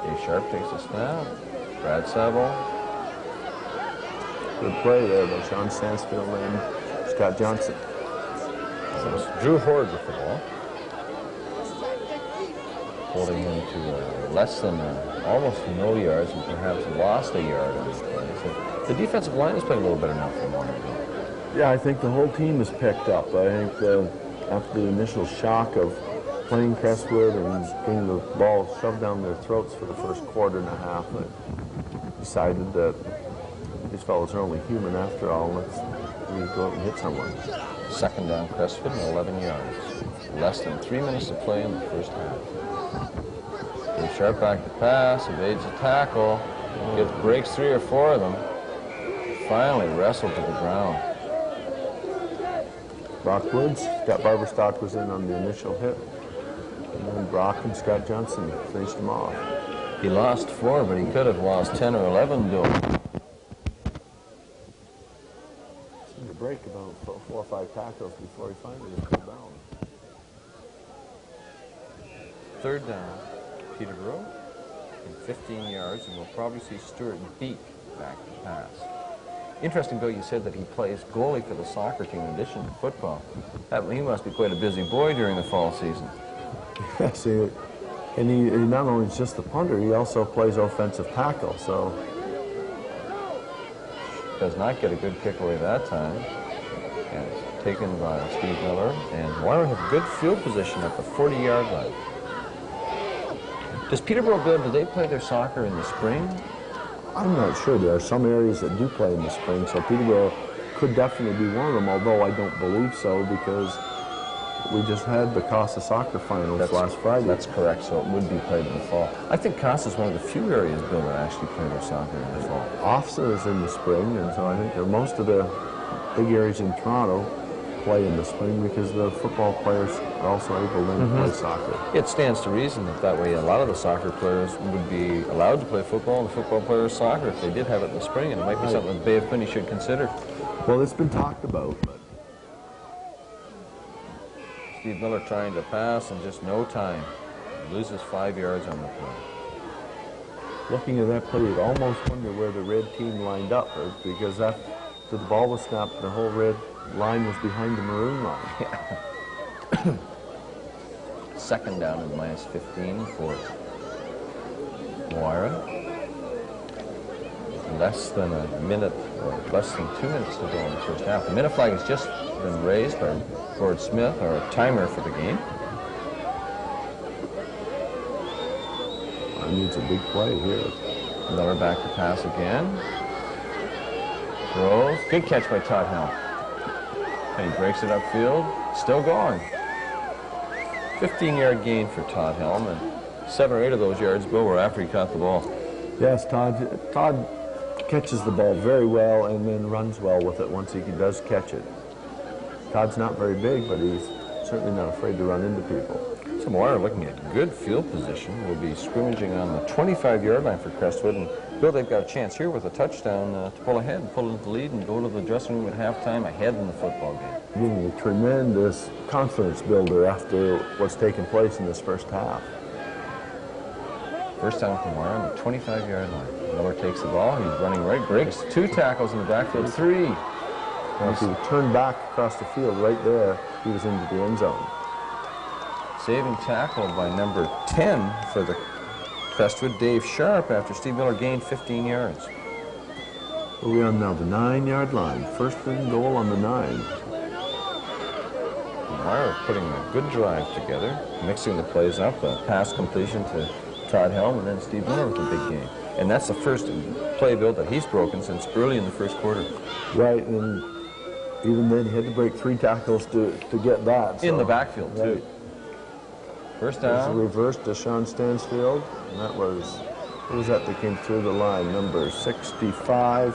Jay Sharp takes a snap. Brad Saville. Good play there by Sean Stansfield and Scott Johnson. So it's Drew Horde with the ball. Holding him to less than almost no yards, and perhaps lost a yard on this play. So the defensive line is playing a little better now for Moira. Yeah, I think the whole team is picked up. I think after the initial shock of playing Crestwood and getting the ball shoved down their throats for the first quarter and a half, I decided that these fellows are only human after all. Let's go out and hit someone. Second down, Crestwood, 11 yards. Less than 3 minutes to play in the first half. Jay Sharp back to pass, evades a tackle, breaks 3 or 4 of them. Finally wrestled to the ground. Brock Woods, Scott Barberstock was in on the initial hit. And then Brock and Scott Johnson finished him off. He lost 4, but he could have lost 10 or 11 doing it. Seemed to break about 4 or 5 tackles before he finally was pulled down. Third down, Peterborough, in 15 yards, and we'll probably see Stuart Beek back to pass. Interesting, Bill, you said that he plays goalie for the soccer team in addition to football. He must be quite a busy boy during the fall season. Yes, and he not only is just the punter, he also plays offensive tackle, so. Does not get a good kick away that time. And it's taken by Steve Miller, and Moira have good field position at the 40-yard line. Does Peterborough, Bill, do they play their soccer in the spring? I'm not sure. There are some areas that do play in the spring, so Peterborough could definitely be one of them, although I don't believe so because we just had the COSSA soccer finals last Friday. That's correct, so it would be played in the fall. I think COSSA is one of the few areas, Bill, that actually play their soccer in the fall. OFSA is in the spring, and so I think that most of the big areas in Toronto play in the spring because the football players are also able to play soccer. It stands to reason that way a lot of the soccer players would be allowed to play football and the football players soccer if they did have it in the spring, and it might be something that Bay of Quinte should consider. Well, it's been talked about, but Steve Miller trying to pass and just no time. He loses 5 yards on the play. Looking at that play, you'd almost wonder where the red team lined up, because after the ball was snapped, the whole red line was behind the maroon line. second down and -15 for Moira. Less than a minute, or less than 2 minutes to go in the first half. The minute flag has just been raised by Gord Smith, our timer for the game. Needs a big play here. Miller back to pass again. Throws. Good catch by Todd Helm. And he breaks it upfield. Still going. 15-yard gain for Todd Helm, and 7 or 8 of those yards, Bill, were after he caught the ball. Yes, Todd catches the ball very well and then runs well with it once he does catch it. Todd's not very big, but he's certainly not afraid to run into people. So Moira, looking at good field position, will be scrimmaging on the 25-yard line for Crestwood. And Bill, they've got a chance here with a touchdown to pull ahead, pull into the lead, and go to the dressing room at halftime ahead in the football game. Giving a tremendous confidence builder after what's taken place in this first half. First down for Moira on the 25-yard line. Miller takes the ball. He's running right, breaks 2 tackles in the backfield, 3. Now, if he would turn back across the field right there, he was into the end zone. Saving tackle by number 10 for the Crestwood, Dave Sharp, after Steve Miller gained 15 yards. Where are we on now? The 9-yard line. First and goal on the 9. Moira putting a good drive together, mixing the plays up. A pass completion to Todd Helm, and then Steve Miller with a big game. And that's the first play build that he's broken since early in the first quarter. Right, and even then he had to break 3 tackles to get that. In the backfield, right. too. First There's a down. reverse to Sean Stansfield, and that was, who was that came through the line? Number 65.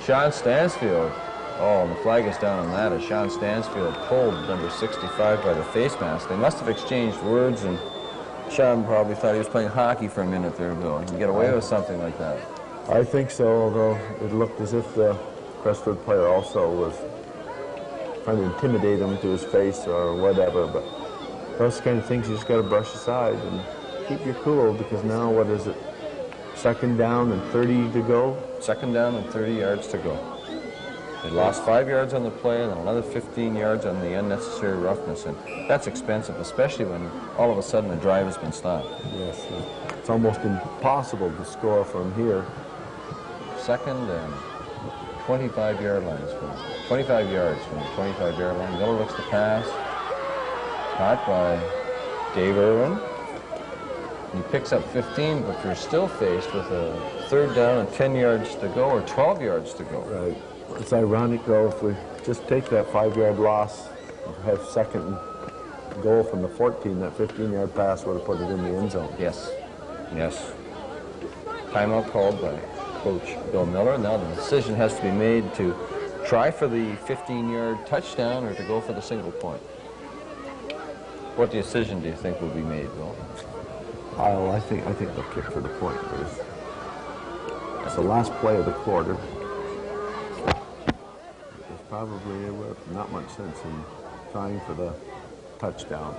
Sean Stansfield. Oh, and the flag is down on that as Sean Stansfield pulled number 65 by the face mask. They must have exchanged words, and Sean probably thought he was playing hockey for a minute there, Bill. He can get away with something like that. I think so, although it looked as if the Crestwood player also was trying to intimidate him to his face or whatever, but those kind of things you just got to brush aside and keep your cool, because now, what is it, second down and 30 to go? Second down and 30 yards to go. They lost 5 yards on the play and another 15 yards on the unnecessary roughness, and that's expensive, especially when all of a sudden the drive has been stopped. Yes, it's almost impossible to score from here. Second and 25-yard lines from 25 yards from the 25-yard line. Miller looks to pass. Caught by Dave Irwin. He picks up 15, but you're still faced with a third down and 10 yards to go, or 12 yards to go. Right. It's ironic, though, if we just take that 5-yard loss, have second goal from the 14, that 15-yard pass would have put it in the end zone. Yes. Yes. Timeout called by Coach Bill Miller. Now the decision has to be made to try for the 15-yard touchdown or to go for the single point. What decision do you think will be made, Bill? I think they'll kick for the point. It's the last play of the quarter. There's probably not much sense in trying for the touchdown.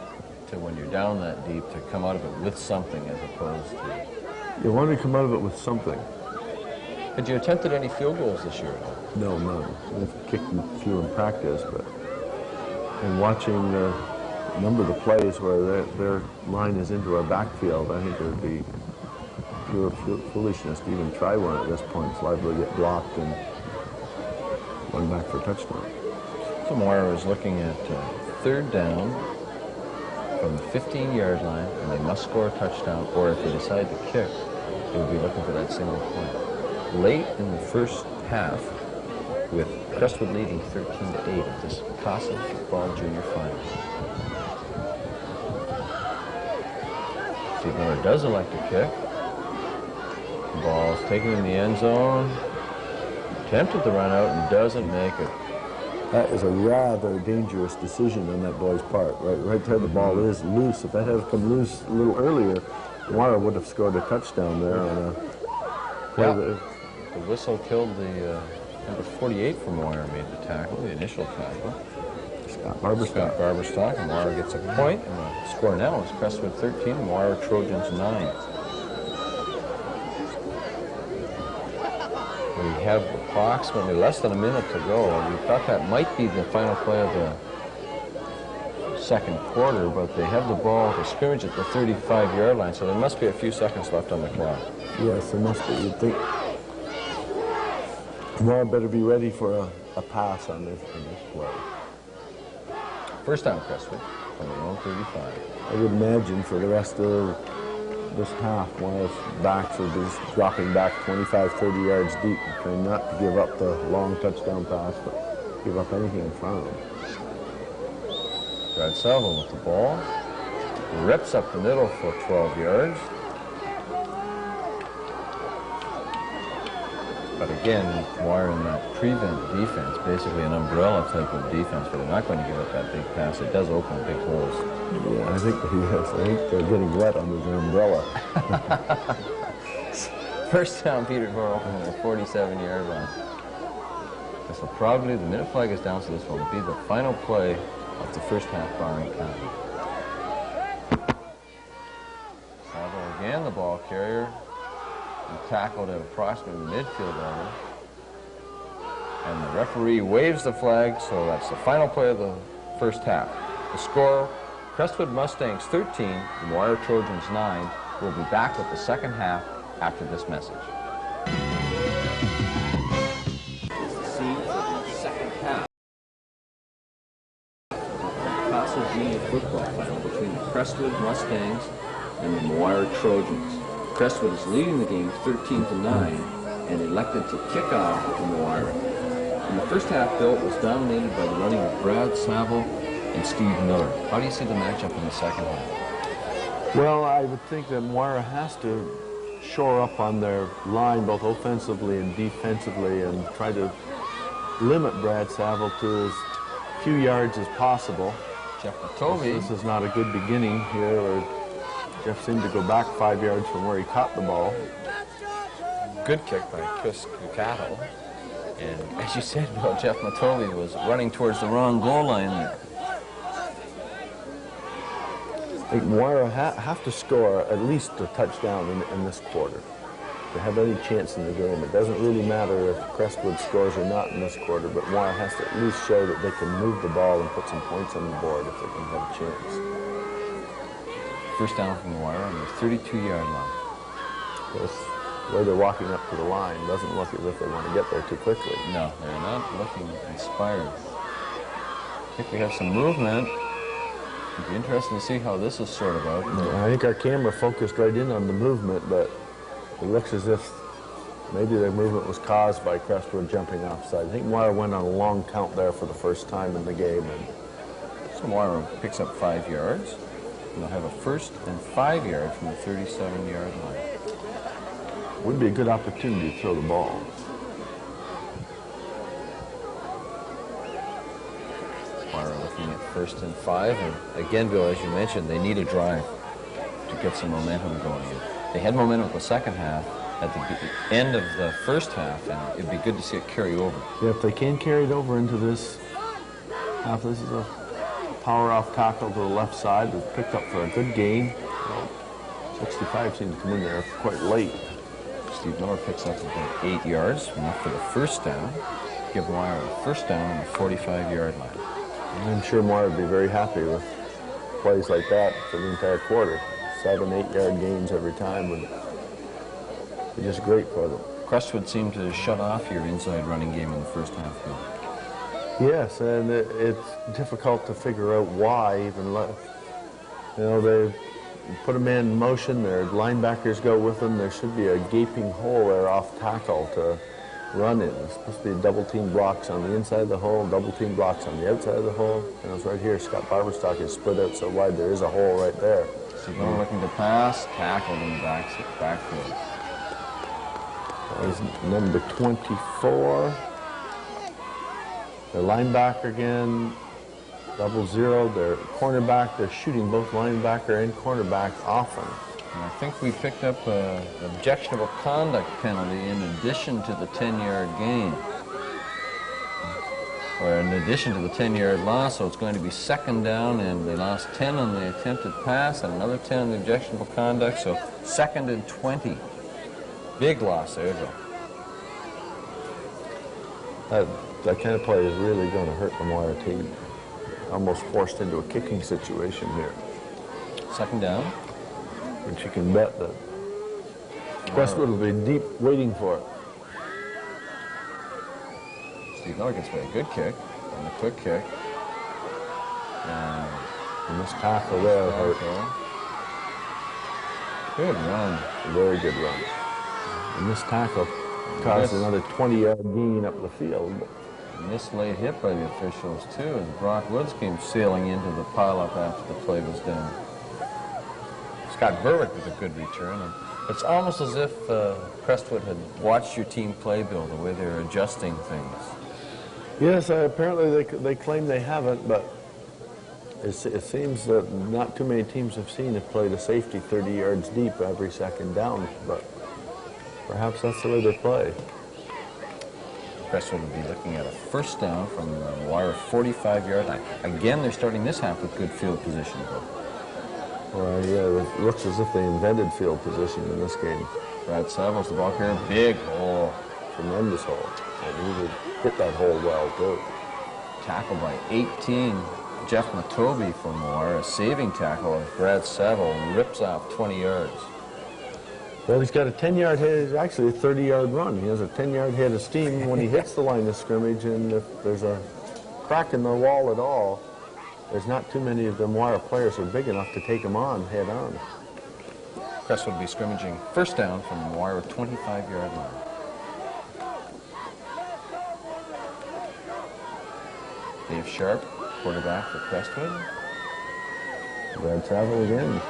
So when you're down that deep, to come out of it with something as opposed to... You want to come out of it with something. Had you attempted any field goals this year? No, none. We've kicked a few in practice, but in watching a number of the plays where their line is into our backfield, I think it would be pure foolishness to even try one at this point. It's liable to get blocked and run back for a touchdown. So Moira is looking at third down from the 15-yard line, and they must score a touchdown, or if they decide to kick, they would be looking for that single point. Late in the first half, with Crestwood leading 13-8 at this COSSA Football Junior Final. Steve Miller does elect to kick. The ball's taken in the end zone. Attempted to run out and doesn't make it. That is a rather dangerous decision on that boy's part. Right there, the ball is loose. If that had come loose a little earlier, Moira would have scored a touchdown there. The whistle killed the number 48 for Moira made the tackle, the initial tackle. Scott Barberstock, and Moira gets a point, and the score now is Crestwood 13, Moira Trojans 9. We have approximately less than a minute to go. We thought that might be the final play of the second quarter, but they have the ball to scrimmage at the 35-yard line, so there must be a few seconds left on the clock. Yes, there must be. You'd think Moira better be ready for a pass on this play. First down, Crestwood, from the 135. I would imagine for the rest of this half, Moira's backs will be dropping back 25, 30 yards deep, trying not to give up the long touchdown pass, but give up anything in front of them. Brad Salvo with the ball. Rips up the middle for 12 yards. But again, Moira in that prevent defense, basically an umbrella type of defense, but they're not going to give up that big pass. It does open big holes. Yeah, I think they're getting wet under their umbrella. First down, Peterborough from their 47-yard line. This will probably, the minute flag is down, so this will be the final play of the first half barring count. Salvo again, the ball carrier, and tackled at approximately the midfield area. And the referee waves the flag, so that's the final play of the first half. The score, Crestwood Mustangs 13, the Moira Trojans 9. We'll be back with the second half after this message. It's the scene for the second half of the COSSA Junior football final between the Crestwood Mustangs and the Moira Trojans. Crestwood is leading the game 13-9 and elected to kick off with the Moira. In the first half, Bill, was dominated by the running of Brad Saville and Steve Miller. How do you see the matchup in the second half? Well, I would think that Moira has to shore up on their line, both offensively and defensively, and try to limit Brad Saville to as few yards as possible. Jeff Matovi. This is not a good beginning here, where Jeff seemed to go back 5 yards from where he caught the ball. Good kick by Chris Cucato. And as you said, Bill, Jeff Matovi was running towards the wrong goal line there. I think Moira have to score at least a touchdown in this quarter to have any chance in the game. It doesn't really matter if Crestwood scores or not in this quarter, but Moira has to at least show that they can move the ball and put some points on the board if they can have a chance. First down from Moira on their 32-yard line. The way they're walking up to the line doesn't look as if they want to get there too quickly. No, they're not looking inspired. I think we have some movement. It'd be interesting to see how this is sorted out. I think our camera focused right in on the movement, but it looks as if maybe the movement was caused by Crestwood jumping offside. I think Moira went on a long count there for the first time in the game. And so Moira picks up 5 yards. And they'll have a 1st and 5 yards from the 37-yard line. Would be a good opportunity to throw the ball. Moira looking at 1st and 5, and again, Bill, as you mentioned, they need a drive to get some momentum going. They had momentum in the second half at the end of the first half, and it'd be good to see it carry over. Yeah, if they can carry it over into this half, this is a power-off tackle to the left side. It was picked up for a good gain. 65 seemed to come in there quite late. Steve Miller picks up about 8 yards, enough for the first down. Give Moira a first down on the 45-yard line. And I'm sure Moira would be very happy with plays like that for the entire quarter. 7, 8-yard gains every time would be just great for them. Crestwood seemed to shut off your inside running game in the first half, Bill. Yes, and it's difficult to figure out why even. They put a man in motion, their linebackers go with them. There should be a gaping hole there off tackle to run in. There's supposed to be double-team blocks on the inside of the hole, double-team blocks on the outside of the hole. And it's right here. Scott Barberstock is split out so wide there is a hole right there. Steve Miller looking to pass, tackled in the backfield. That is number 24. Their linebacker again, 0-0. Their cornerback, they're shooting both linebacker and cornerback often. And I think we picked up an objectionable conduct penalty in addition to the 10-yard gain. Or in addition to the 10-yard loss, so it's going to be second down, and they lost 10 on the attempted pass and another 10 on the objectionable conduct, so 2nd and 20. Big loss there, Joe. That kind of play is really going to hurt the Moira team. almost forced into a kicking situation here. Second down. But you can bet that Crestwood will be deep waiting for it. Steve Miller gets a good kick and a quick kick. And this tackle there hurt. Good run. Very good run. And this tackle caused another 20-yard gain up the field. Mislaid hit by the officials, too, as Brock Woods came sailing into the pileup after the play was done. Scott Berwick with a good return. And it's almost as if Crestwood had watched your team play, Bill, the way they're adjusting things. Yes, apparently they claim they haven't, but it seems that not too many teams have seen it play the safety 30 yards deep every second down, but perhaps that's the way they play. Crestwood will be looking at a first down from the Moira 45-yard line. Again, they're starting this half with good field position, Bill. Well, yeah, it looks as if they invented field position in this game. Brad Savills, the ball carrier, big hole. Tremendous hole. And he would hit that hole well, too. Tackle by 18. Jeff Matobi from Moira, a saving tackle as Brad Saville rips off 20 yards. Well, he's got a 10-yard hit, actually a 30-yard run. He has a 10-yard head of steam when he hits the line of scrimmage, and if there's a crack in the wall at all, there's not too many of the Moira players who are big enough to take him on head on. Crestwood will be scrimmaging first down from the Moira 25-yard line. Dave Sharp, quarterback for Crestwood. Brad Saville again.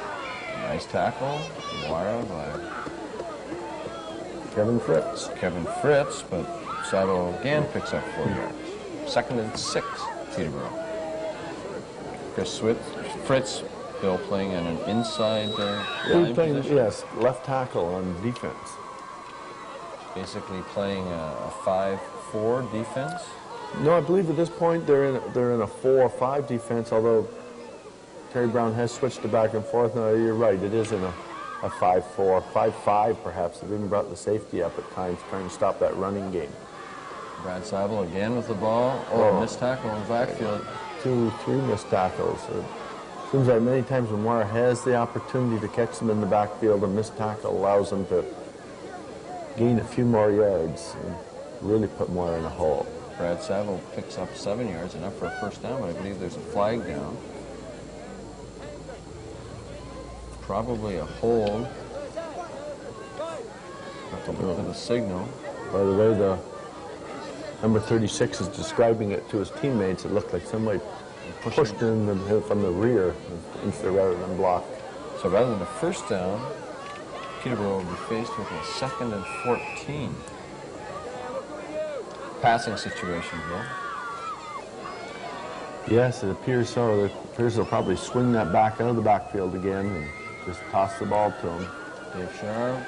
Nice tackle, Moira by Kevin Fritz. Kevin Fritz, but Saville again picks up 4 yards. 2nd and 6, Peterborough. Fritz, Bill, playing in an inside line playing, position. yes, left tackle on defense. Basically playing a 5-4 defense. No, I believe at this point they're in a 4-5 defense, although Terry Brown has switched it back and forth. No, you're right, it is in a 5-4, 5-5 perhaps. They've even brought the safety up at times, trying to stop that running game. Brad Saville again with the ball. Oh, missed tackle in the backfield. 2-3 missed tackles. It seems like many times when Moira has the opportunity to catch them in the backfield, a missed tackle allows them to gain a few more yards and really put Moira in a hole. Brad Saville picks up 7 yards, enough for a first down, but I believe there's a flag down. Probably a hold. Have to look for the signal. By the way, the number 36 is describing it to his teammates. It looked like somebody pushed in from the rear instead rather than blocked. So rather than a first down, Peterborough will be faced with a 2nd and 14. Passing situation, Bill. Yes, it appears so. It appears they'll probably swing that back out of the backfield again and just toss the ball to him. Dave Sharp.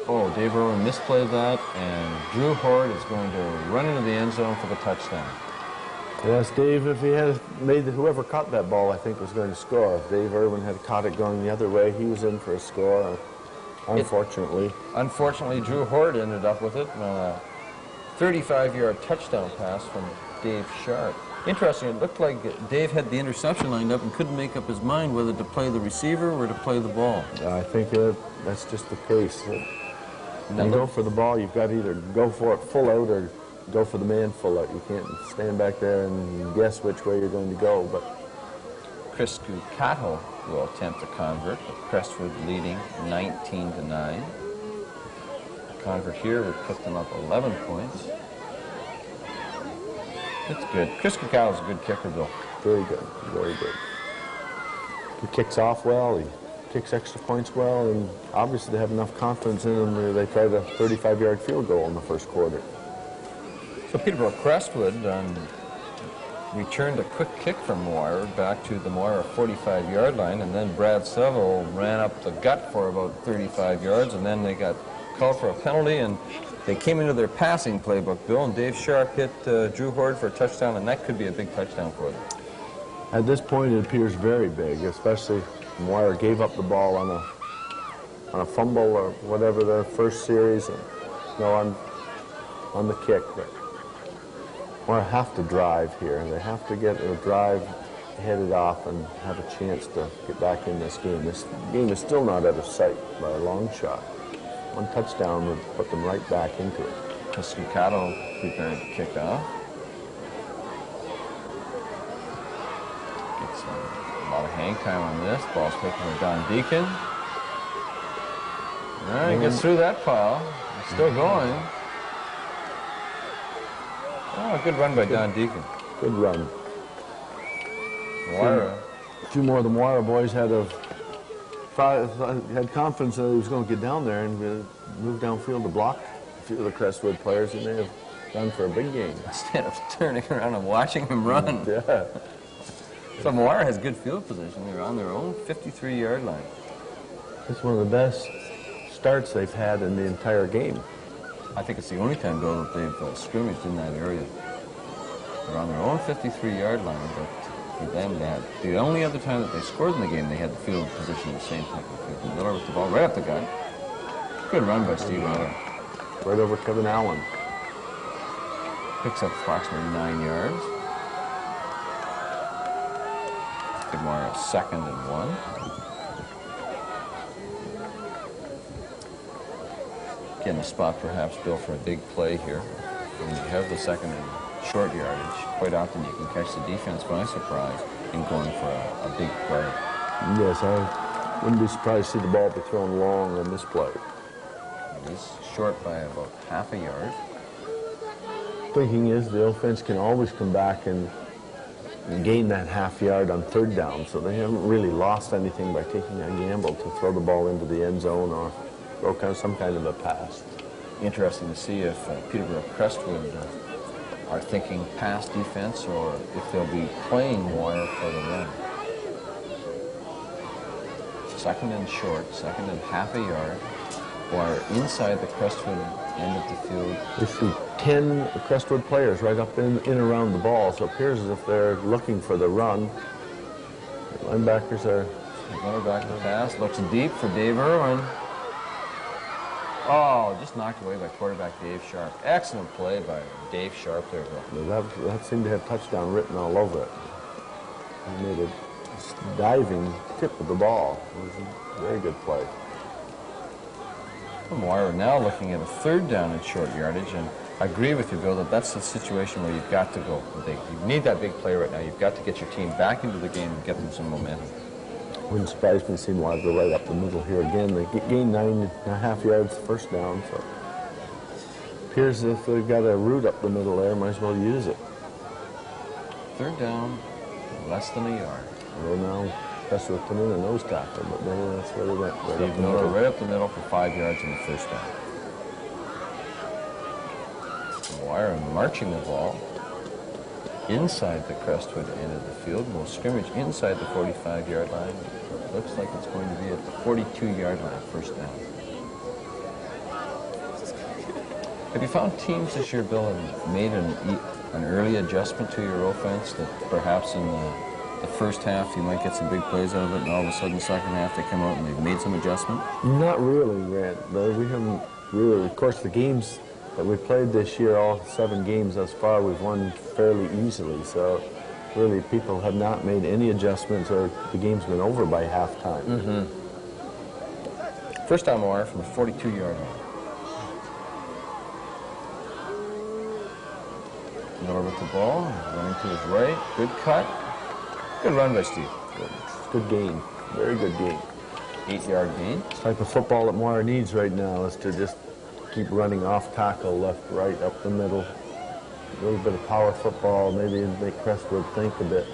Oh, Dave Irwin misplayed that, and Drew Horde is going to run into the end zone for the touchdown. Yes, Dave, if he had made whoever caught that ball, I think, was going to score. If Dave Irwin had caught it going the other way, he was in for a score. Unfortunately. Unfortunately, Drew Horde ended up with it on a 35-yard touchdown pass from Dave Sharp. Interesting, it looked like Dave had the interception lined up and couldn't make up his mind whether to play the receiver or to play the ball. I think that's just the case. When you go for the ball, you've got to either go for it full out or go for the man full out. You can't stand back there and guess which way you're going to go. But Chris Cucato will attempt a convert, with Crestwood leading 19-9. The convert here would put them up 11 points. That's good. Chris Cucato's a good kicker, Bill. Very good, very good. He kicks off well, he kicks extra points well, and obviously they have enough confidence in him where they tried a 35-yard field goal in the first quarter. So Peterborough Crestwood returned a quick kick from Moira back to the Moira 45-yard line, and then Brad Seville ran up the gut for about 35 yards, and then they got called for a penalty, and they came into their passing playbook, Bill, and Dave Sharp hit Drew Horde for a touchdown, and that could be a big touchdown for them. At this point, it appears very big, especially Moira gave up the ball on a fumble or whatever their first series, and on the kick. But Moira have to drive here. They have to get a drive headed off and have a chance to get back in this game. This game is still not out of sight by a long shot. One touchdown would put them right back into it. Piscicado preparing to kick off. Gets a lot of hang time on this. Ball's taken with Don Deacon. He gets through that pile. He's still going. Oh, good run by Don Deacon. Good run. Moira. A few more of the Moira boys had confidence that he was going to get down there and move downfield to block a few of the Crestwood players. He may have gone for a big game. Instead of turning around and watching him run. Yeah. So Moira has good field position. They're on their own 53-yard line. It's one of the best starts they've had in the entire game. I think it's the only time, Bill, that they've scrimmaged in that area. They're on their own 53-yard line, but for them, the only other time that they scored in the game, they had the field position the same type of field. Miller with the ball right up the gut. Good run by Steve Miller. Right over Kevin Allen. Picks up approximately 9 yards. Give Moira a 2nd and 1. Again, the spot perhaps, Bill, for a big play here. When you have the 2nd and short yardage, quite often you can catch the defense by surprise in going for a big play. Yes, I wouldn't be surprised to see the ball be thrown long on this play. It is short by about half a yard. Thinking is the offense can always come back and gain that half yard on 3rd down, so they haven't really lost anything by taking a gamble to throw the ball into the end zone or throw some kind of a pass. Interesting to see if Peterborough Crestwood are thinking pass defense or if they'll be playing Moira for the run. 2nd and short, 2nd and half a yard. Moira inside the Crestwood end of the field. We see 10 Crestwood players right up in around the ball, so it appears as if they're looking for the run. The linebackers are... Miller back to pass, looks deep for Dave Irwin. Oh, just knocked away by quarterback Dave Sharp. Excellent play by Dave Sharp there, Bill. That seemed to have touchdown written all over it. He made a diving tip of the ball. It was a very good play. Moira now looking at a 3rd down and short yardage, and I agree with you, Bill, that that's the situation where you've got to go big. You need that big play right now. You've got to get your team back into the game and get them some momentum. Wouldn't surprise me to see Moira go right up the middle here again. They gained 9.5 yards first down, so appears as if they've got a route up the middle there. Might as well use it. 3rd down, less than a yard. Well, now Crestwood put in a nose tackle, but maybe that's where they went. Steve Miller right up the middle for 5 yards on the 1st down. Moira marching the ball inside the Crestwood end of the field. Will scrimmage inside the 45-yard line. Looks like it's going to be at the 42-yard line, 1st down. Have you found teams this year, Bill, have made an early adjustment to your offense that perhaps in the first half you might get some big plays out of it, and all of a sudden the 2nd half they come out and they've made some adjustment? Not really, Grant. We haven't really. Of course, the games that we've played this year, all 7 games thus far, we've won fairly easily. So really, people have not made any adjustments, or the game's been over by halftime. Mm-hmm. 1st down, Moira from the 42-yard line. Miller with the ball, running to his right. Good cut. Good run by Steve. Good gain. Very good gain. 8-yard gain. The type of football that Moira needs right now is to just keep running off tackle, left, right, up the middle. A little bit of power football, maybe make Crestwood think a bit.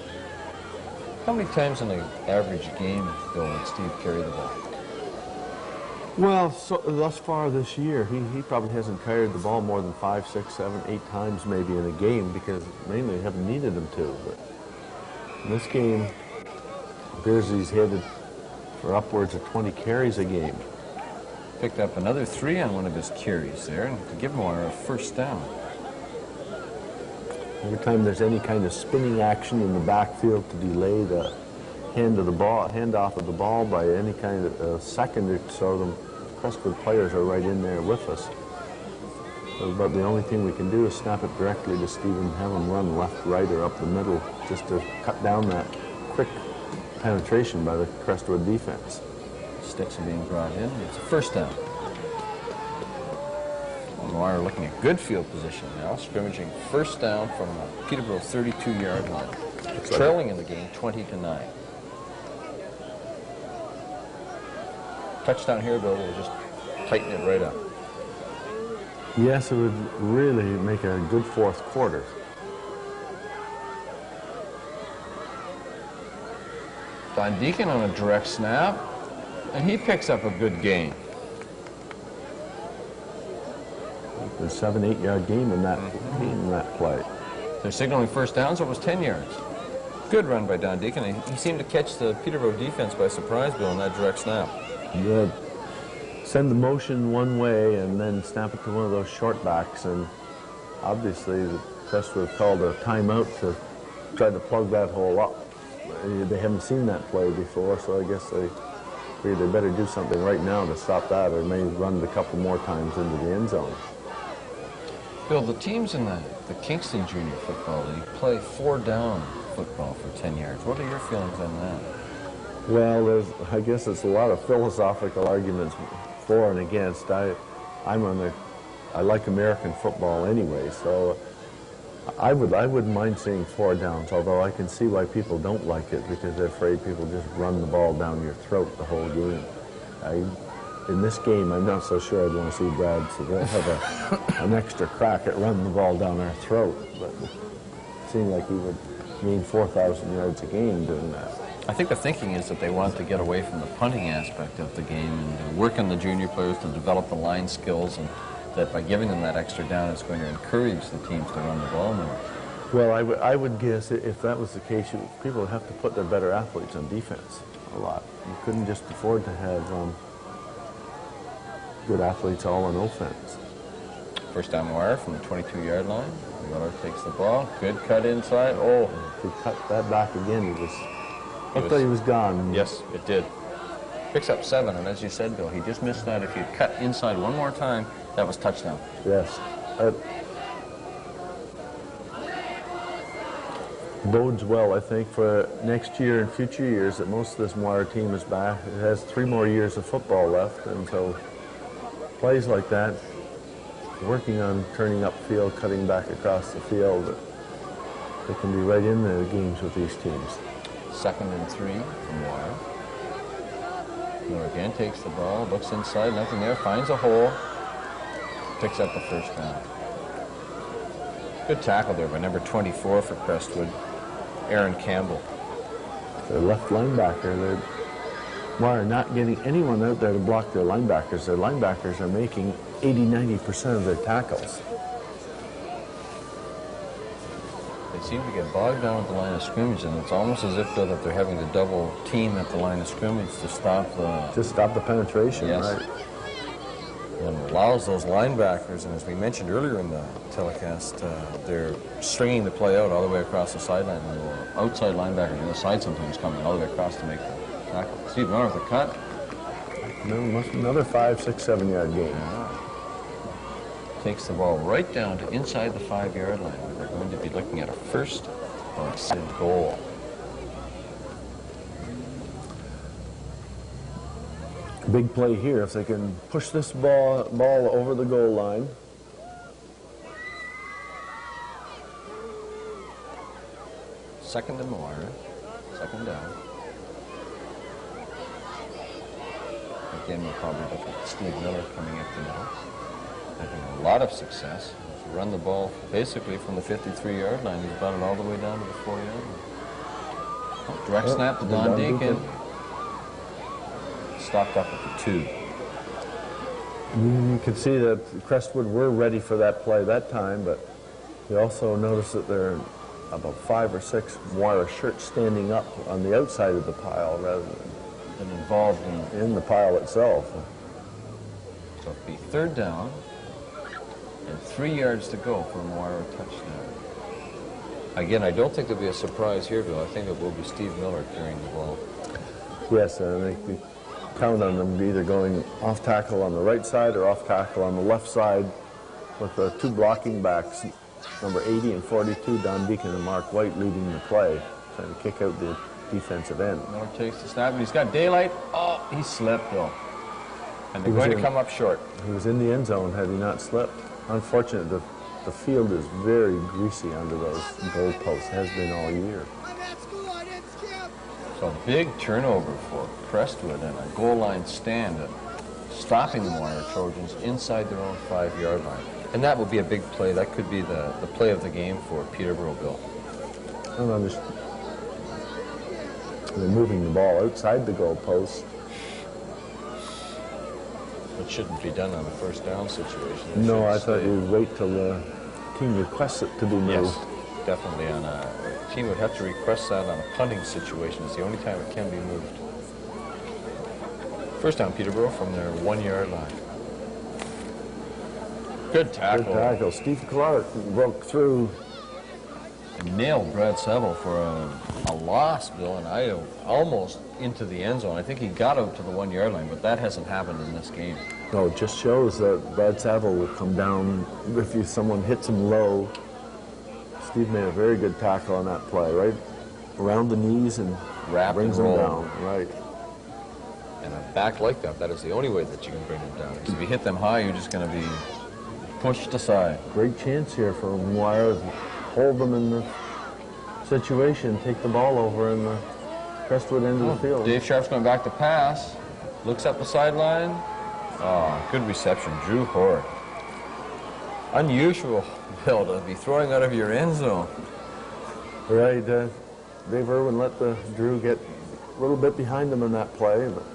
How many times in an average game, Bill, would Steve carry the ball? Well, thus far this year, he probably hasn't carried the ball more than 5, 6, 7, 8 times maybe in a game, because mainly haven't needed him to. But in this game, it appears he's headed for upwards of 20 carries a game. Picked up another 3 on one of his carries there, and to give Moira a 1st down. Every time there's any kind of spinning action in the backfield to delay the handoff of the ball by any kind of second or so, the Crestwood players are right in there with us. But the only thing we can do is snap it directly to Steve and have him run left, right, or up the middle, just to cut down that quick penetration by the Crestwood defense. Sticks are being brought in. It's a first down. Moira looking at good field position now, scrimmaging first down from the Peterborough 32-yard line. Trailing in the game 20-9. Touchdown here, Bill, will just tighten it right up. Yes, it would really make a good fourth quarter. Don Deacon on a direct snap, and he picks up a good gain. A 7-8 yard gain in that play. They're signaling first down, so it was 10 yards. Good run by Don Deacon. And he seemed to catch the Peterborough defense by surprise, Bill, in that direct snap. Good. Send the motion one way and then snap it to one of those short backs, and obviously the Crestwood called a timeout to try to plug that hole up. They haven't seen that play before, so I guess they figured they better do something right now to stop that, or may run it a couple more times into the end zone. Bill, the teams in the Kingston Junior Football League play 4-down football for 10 yards. What are your feelings on that? Well, I guess it's a lot of philosophical arguments for and against. I like American football anyway, so I wouldn't mind seeing 4 downs, although I can see why people don't like it, because they're afraid people just run the ball down your throat the whole game. In this game, I'm not so sure I'd want to see Brad have an extra crack at running the ball down our throat, but it seemed like he would gain 4,000 yards a game doing that. I think the thinking is that they want to get away from the punting aspect of the game and work on the junior players to develop the line skills, and that by giving them that extra down, it's going to encourage the teams to run the ball more. Well, I would guess if that was the case, people would have to put their better athletes on defense a lot. You couldn't just afford to have good athletes all on offense. First down Moira from the 22-yard line. Miller takes the ball. Good cut inside. Oh, if he cut that back again, looked like he was gone. Yes, it did. Picks up 7, and as you said, Bill, he just missed that. If he cut inside one more time, that was touchdown. Yes. Bodes well, I think, for next year and future years that most of this Moira team is back. It has 3 more years of football left, and so plays like that, working on turning upfield, cutting back across the field, they can be right in the games with these teams. 2nd and 3 from Moira. Miller again takes the ball, looks inside, nothing there, finds a hole, picks up the first down. Good tackle there by number 24 for Crestwood, Aaron Campbell. Their left linebacker, Moira not getting anyone out there to block their linebackers. Their linebackers are making 80–90% of their tackles. They seem to get bogged down at the line of scrimmage, and it's almost as if though that they're having to double team at the line of scrimmage to stop the penetration, yes. Right? And allows those linebackers, and as we mentioned earlier in the telecast, they're stringing the play out all the way across the sideline, and the outside linebackers on the side sometimes coming all the way across to make the tackle. Steve Miller with a cut. Another 5, 6, 7 yard gain. Yeah. Takes the ball right down to inside the 5-yard line. We're going to be looking at a first or a second goal. Big play here if they can push this ball over the goal line. Second and Moira. Second down. Again, we'll probably look at Steve Miller coming up the middle. Having a lot of success. He's run the ball basically from the 53-yard line. He's brought it all the way down to the 4-yard line. Oh, direct snap to Don Deacon. Stopped up at the 2. You can see that Crestwood were ready for that play that time, but you also notice that there are about 5 or 6 Moira shirts standing up on the outside of the pile rather than involved in the pile itself. So it'll be 3rd down and 3 yards to go for a Moira touchdown. Again, I don't think there'll be a surprise here, Bill. I think it will be Steve Miller carrying the ball. Yes, and I think count on them either going off tackle on the right side or off tackle on the left side with the two blocking backs, number 80 and 42, Don Deacon and Mark White leading the play, trying to kick out the defensive end. Miller takes the snap, and he's got daylight. Oh, he slipped, though. And they're going to come up short. He was in the end zone had he not slipped. Unfortunate, the field is very greasy under those goalposts, has been all year. So a big turnover for Crestwood and a goal line stand, stopping the Moira Trojans inside their own 5-yard line. And that will be a big play. That could be the play of the game for Peterborough, Bill. I don't understand. They're moving the ball outside the goalpost. It shouldn't be done on a first down situation. No, I thought you'd wait till the team requests it to be moved. Yes, definitely. On a team would have to request that on a punting situation. It's the only time it can be moved. First down, Peterborough from their 1-yard line. Good tackle. Good tackle. Steve Clark broke through. And nailed Brad Seville for a loss, Bill, and I almost into the end zone. I think he got out to the 1-yard line, but that hasn't happened in this game. No, it just shows that Brad Saville will come down if someone hits him low. Steve made a very good tackle on that play, right around the knees and brings him down. Right. And a back like that is the only way that you can bring him down. Because if you hit them high, you're just going to be pushed aside. Great chance here for Moira. Hold them in the situation, take the ball over in the Crestwood end of the field. Dave Sharp's going back to pass. Looks up the sideline. Oh, good reception. Drew Hort. Unusual, Bill, to be throwing out of your end zone. Right. Dave Irwin let the Drew get a little bit behind him in that play. But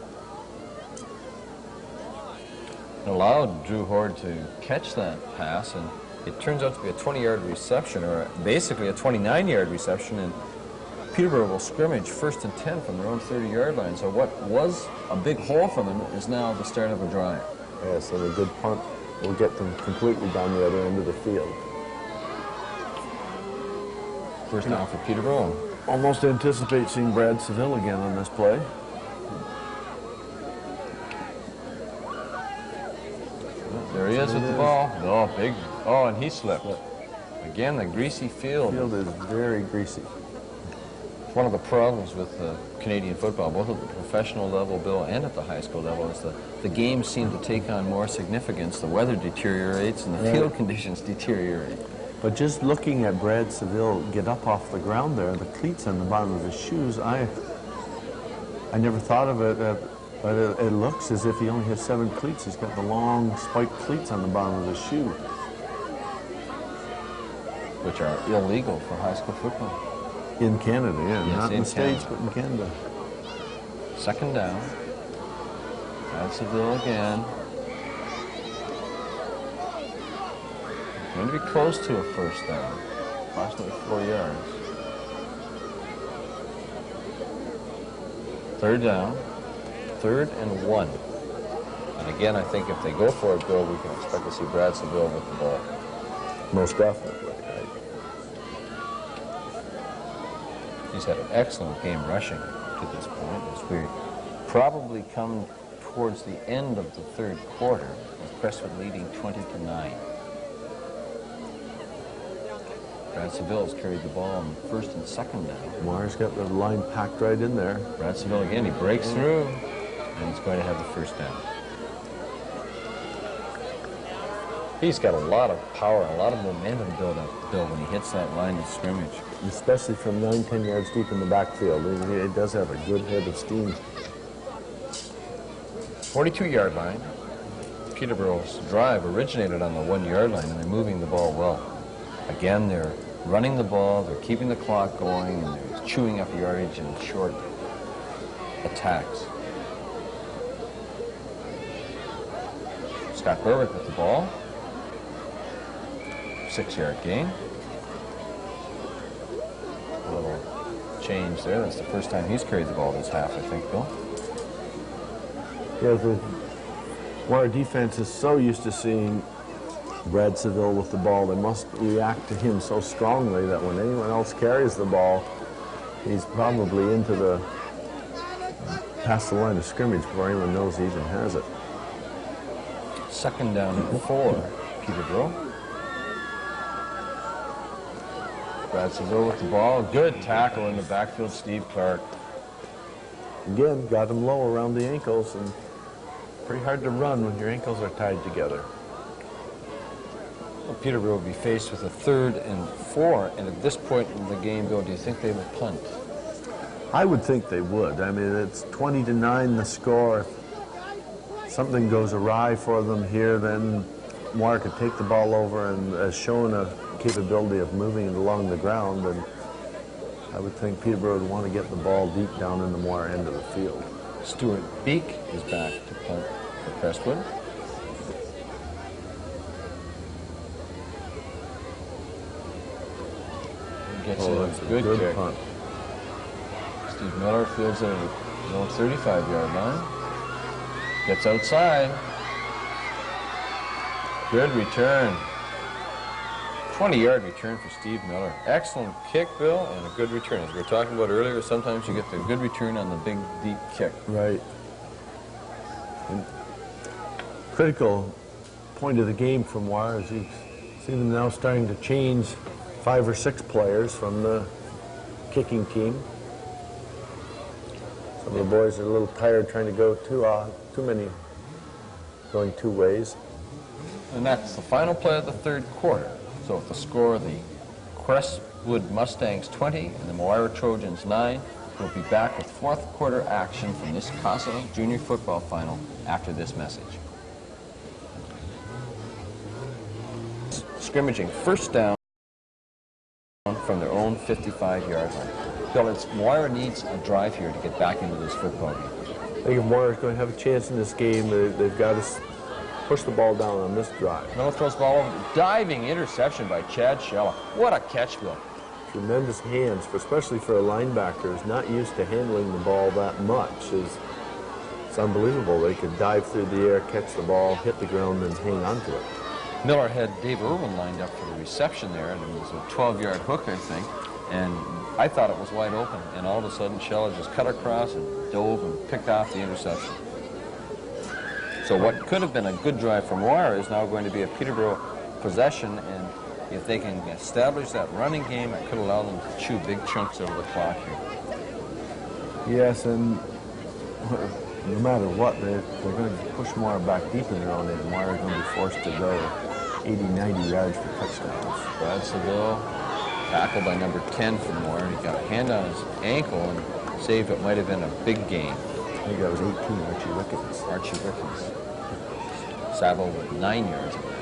allowed Drew Hort to catch that pass, and it turns out to be a 20-yard reception, or basically a 29-yard reception, and Peterborough will scrimmage 1st and 10 from their own 30-yard line. So what was a big hole for them is now the start of a drive. Yes, and a good punt will get them completely down the other end of the field. First down for Peterborough. Almost anticipate seeing Brad Seville again on this play. There he is with the ball. Oh, big. Oh, and he slipped. Again, the greasy field. The field is very greasy. One of the problems with Canadian football, both at the professional level, Bill, and at the high school level, is the games seem to take on more significance. The weather deteriorates and the field conditions deteriorate. But just looking at Brad Seville get up off the ground there, the cleats on the bottom of his shoes, I never thought of it, but it looks as if he only has 7 cleats. He's got the long spiked cleats on the bottom of his shoe. Which are illegal for high school football. In Canada, yeah. Yes, not in the States, but in Canada. Second down. Brad Seville again. Going to be close to a first down. Approximately 4 yards. Third down. 3rd and 1. And again, I think if they go for it, Bill, we can expect to see Brad Seville with the ball. Most definitely. Right. He's had an excellent game rushing to this point, as we probably come towards the end of the 3rd quarter, with Crestwood leading 20-9. Brad Seville's carried the ball on 1st and 2nd down. Moira's got the line packed right in there. Brad Seville again, he breaks through, and he's going to have the first down. He's got a lot of power, a lot of momentum build up, Bill, when he hits that line of scrimmage. Especially from 9-10 yards deep in the backfield. He does have a good head of steam. 42-yard line. Peterborough's drive originated on the 1-yard line, and they're moving the ball well. Again, they're running the ball, they're keeping the clock going, and they're chewing up yardage in short attacks. Scott Berwick with the ball. 6-yard gain. A little change there. That's the first time he's carried the ball this half, I think, Bill. Yeah, our defense is so used to seeing Brad Seville with the ball, they must react to him so strongly that when anyone else carries the ball, he's probably into the past the line of scrimmage before anyone knows he even has it. 2nd down and 4, Peterborough. Brad Seville with the ball. Good tackle in the backfield, Steve Clark. Again, got him low around the ankles, and pretty hard to run when your ankles are tied together. Well, Peterborough will be faced with a 3rd and 4, and at this point in the game, Bill, do you think they will punt? I would think they would. I mean, it's 20-9 the score. If something goes awry for them here, then Moira could take the ball over and has shown a capability of moving it along the ground, and I would think Peterborough would want to get the ball deep down in the Moira end of the field. Stuart Beek is back to punt for Crestwood. Gets that's a a good kick. punt. Steve Miller fields it at his own 35-yard line. Gets outside. Good return. 20-yard return for Steve Miller. Excellent kick, Bill, and a good return. As we were talking about earlier, sometimes you get the good return on the big, deep kick. Right. And critical point of the game for Moira is you see them now starting to change 5 or 6 players from the kicking team. Some of the boys are a little tired trying to go too many, going 2 ways. And that's the final play of the 3rd quarter. So with the score, the Crestwood Mustangs 20 and the Moira Trojans 9. We'll be back with 4th quarter action from this COSSA junior football final after this message. Scrimmaging 1st down from their own 55-yard line. Bill, Moira needs a drive here to get back into this football game. I think if Moira's going to have a chance in this game, they've got to push the ball down on this drive. Miller throws the ball over. Diving interception by Chad Shella. What a catch, Bill. Tremendous hands, especially for a linebacker who's not used to handling the ball that much. It's unbelievable. They could dive through the air, catch the ball, hit the ground, and hang on to it. Miller had Dave Irwin lined up for the reception there, and it was a 12-yard hook, I think, and I thought it was wide open, and all of a sudden Shella just cut across and dove and picked off the interception. So what could have been a good drive for Moira is now going to be a Peterborough possession, and if they can establish that running game, it could allow them to chew big chunks out of the clock here. Yes, and no matter what, they're going to push Moira back deep in their own end. Moira's going to be forced to go 80, 90 yards for touchdowns. Brad Seville, tackled by number 10 for Moira. He got a hand on his ankle and saved what might have been a big gain. I think that was 18, Archie Ricketts. Archie Ricketts. Savo with 9 yards of that.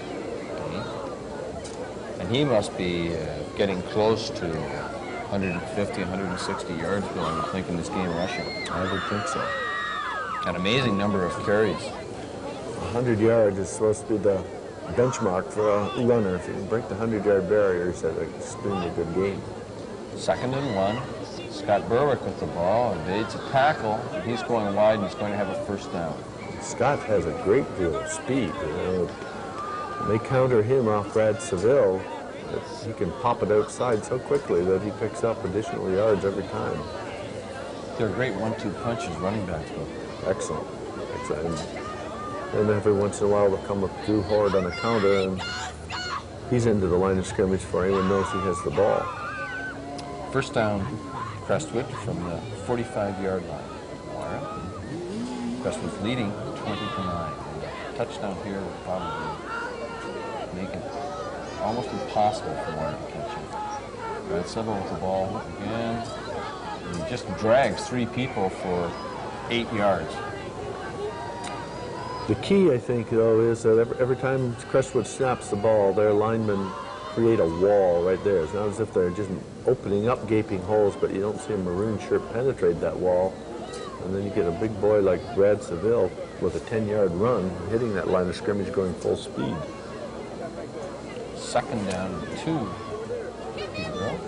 And he must be getting close to 150, 160 yards, Bill, I would think, in this game rushing. I would think so. An amazing number of carries. 100 yards is supposed to be the benchmark for a runner. If you can break the 100-yard barrier, it's an extremely good game. 2nd and 1. Scott Berwick with the ball, evades a tackle, and he's going wide, and he's going to have a 1st down. Scott has a great deal of speed. They counter him off Brad Seville. He can pop it outside so quickly that he picks up additional yards every time. They're great 1-2 punches running backs, Bill. Excellent. Excellent. And every once in a while they'll come up Drew Horde on a counter, and he's into the line of scrimmage before anyone knows he has the ball. 1st down, Crestwood from the 45-yard line. Moira. Crestwood's leading 20-9. Touchdown here would probably make it almost impossible for Moira to catch him. Brad Seville with the ball again. And he just drags 3 people for 8 yards. The key, I think, though, is that every time Crestwood snaps the ball, their linemen create a wall right there. It's not as if they're just opening up gaping holes, but you don't see a maroon shirt penetrate that wall. And then you get a big boy like Brad Seville with a 10-yard run, hitting that line of scrimmage going full speed. 2nd down and 2. Peterborough.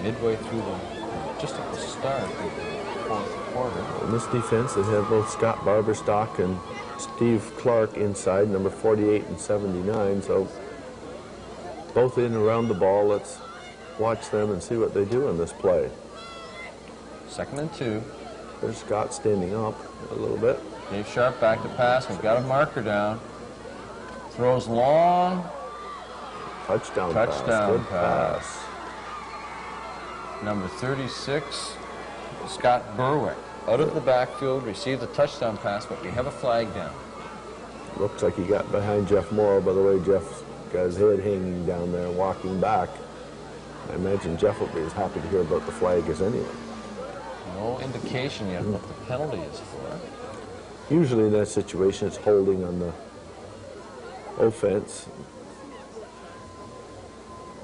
Midway through just at the start of the 4th quarter. In this defense, they have both Scott Barberstock and Steve Clark inside, number 48 and 79. So both in and around the ball. Let's watch them and see what they do in this play. 2nd and 2. There's Scott standing up a little bit. Dave Sharp back to pass. We've got a marker down. Throws long. Touchdown Touchdown pass. pass. Number 36, Scott Berwick. Out of the backfield, received a touchdown pass, but we have a flag down. Looks like he got behind Jeff Moira. By the way, Jeff's got his head hanging down there, walking back. I imagine Jeff will be as happy to hear about the flag as anyone. No indication yet what the penalty is for. Usually in that situation, it's holding on the offense.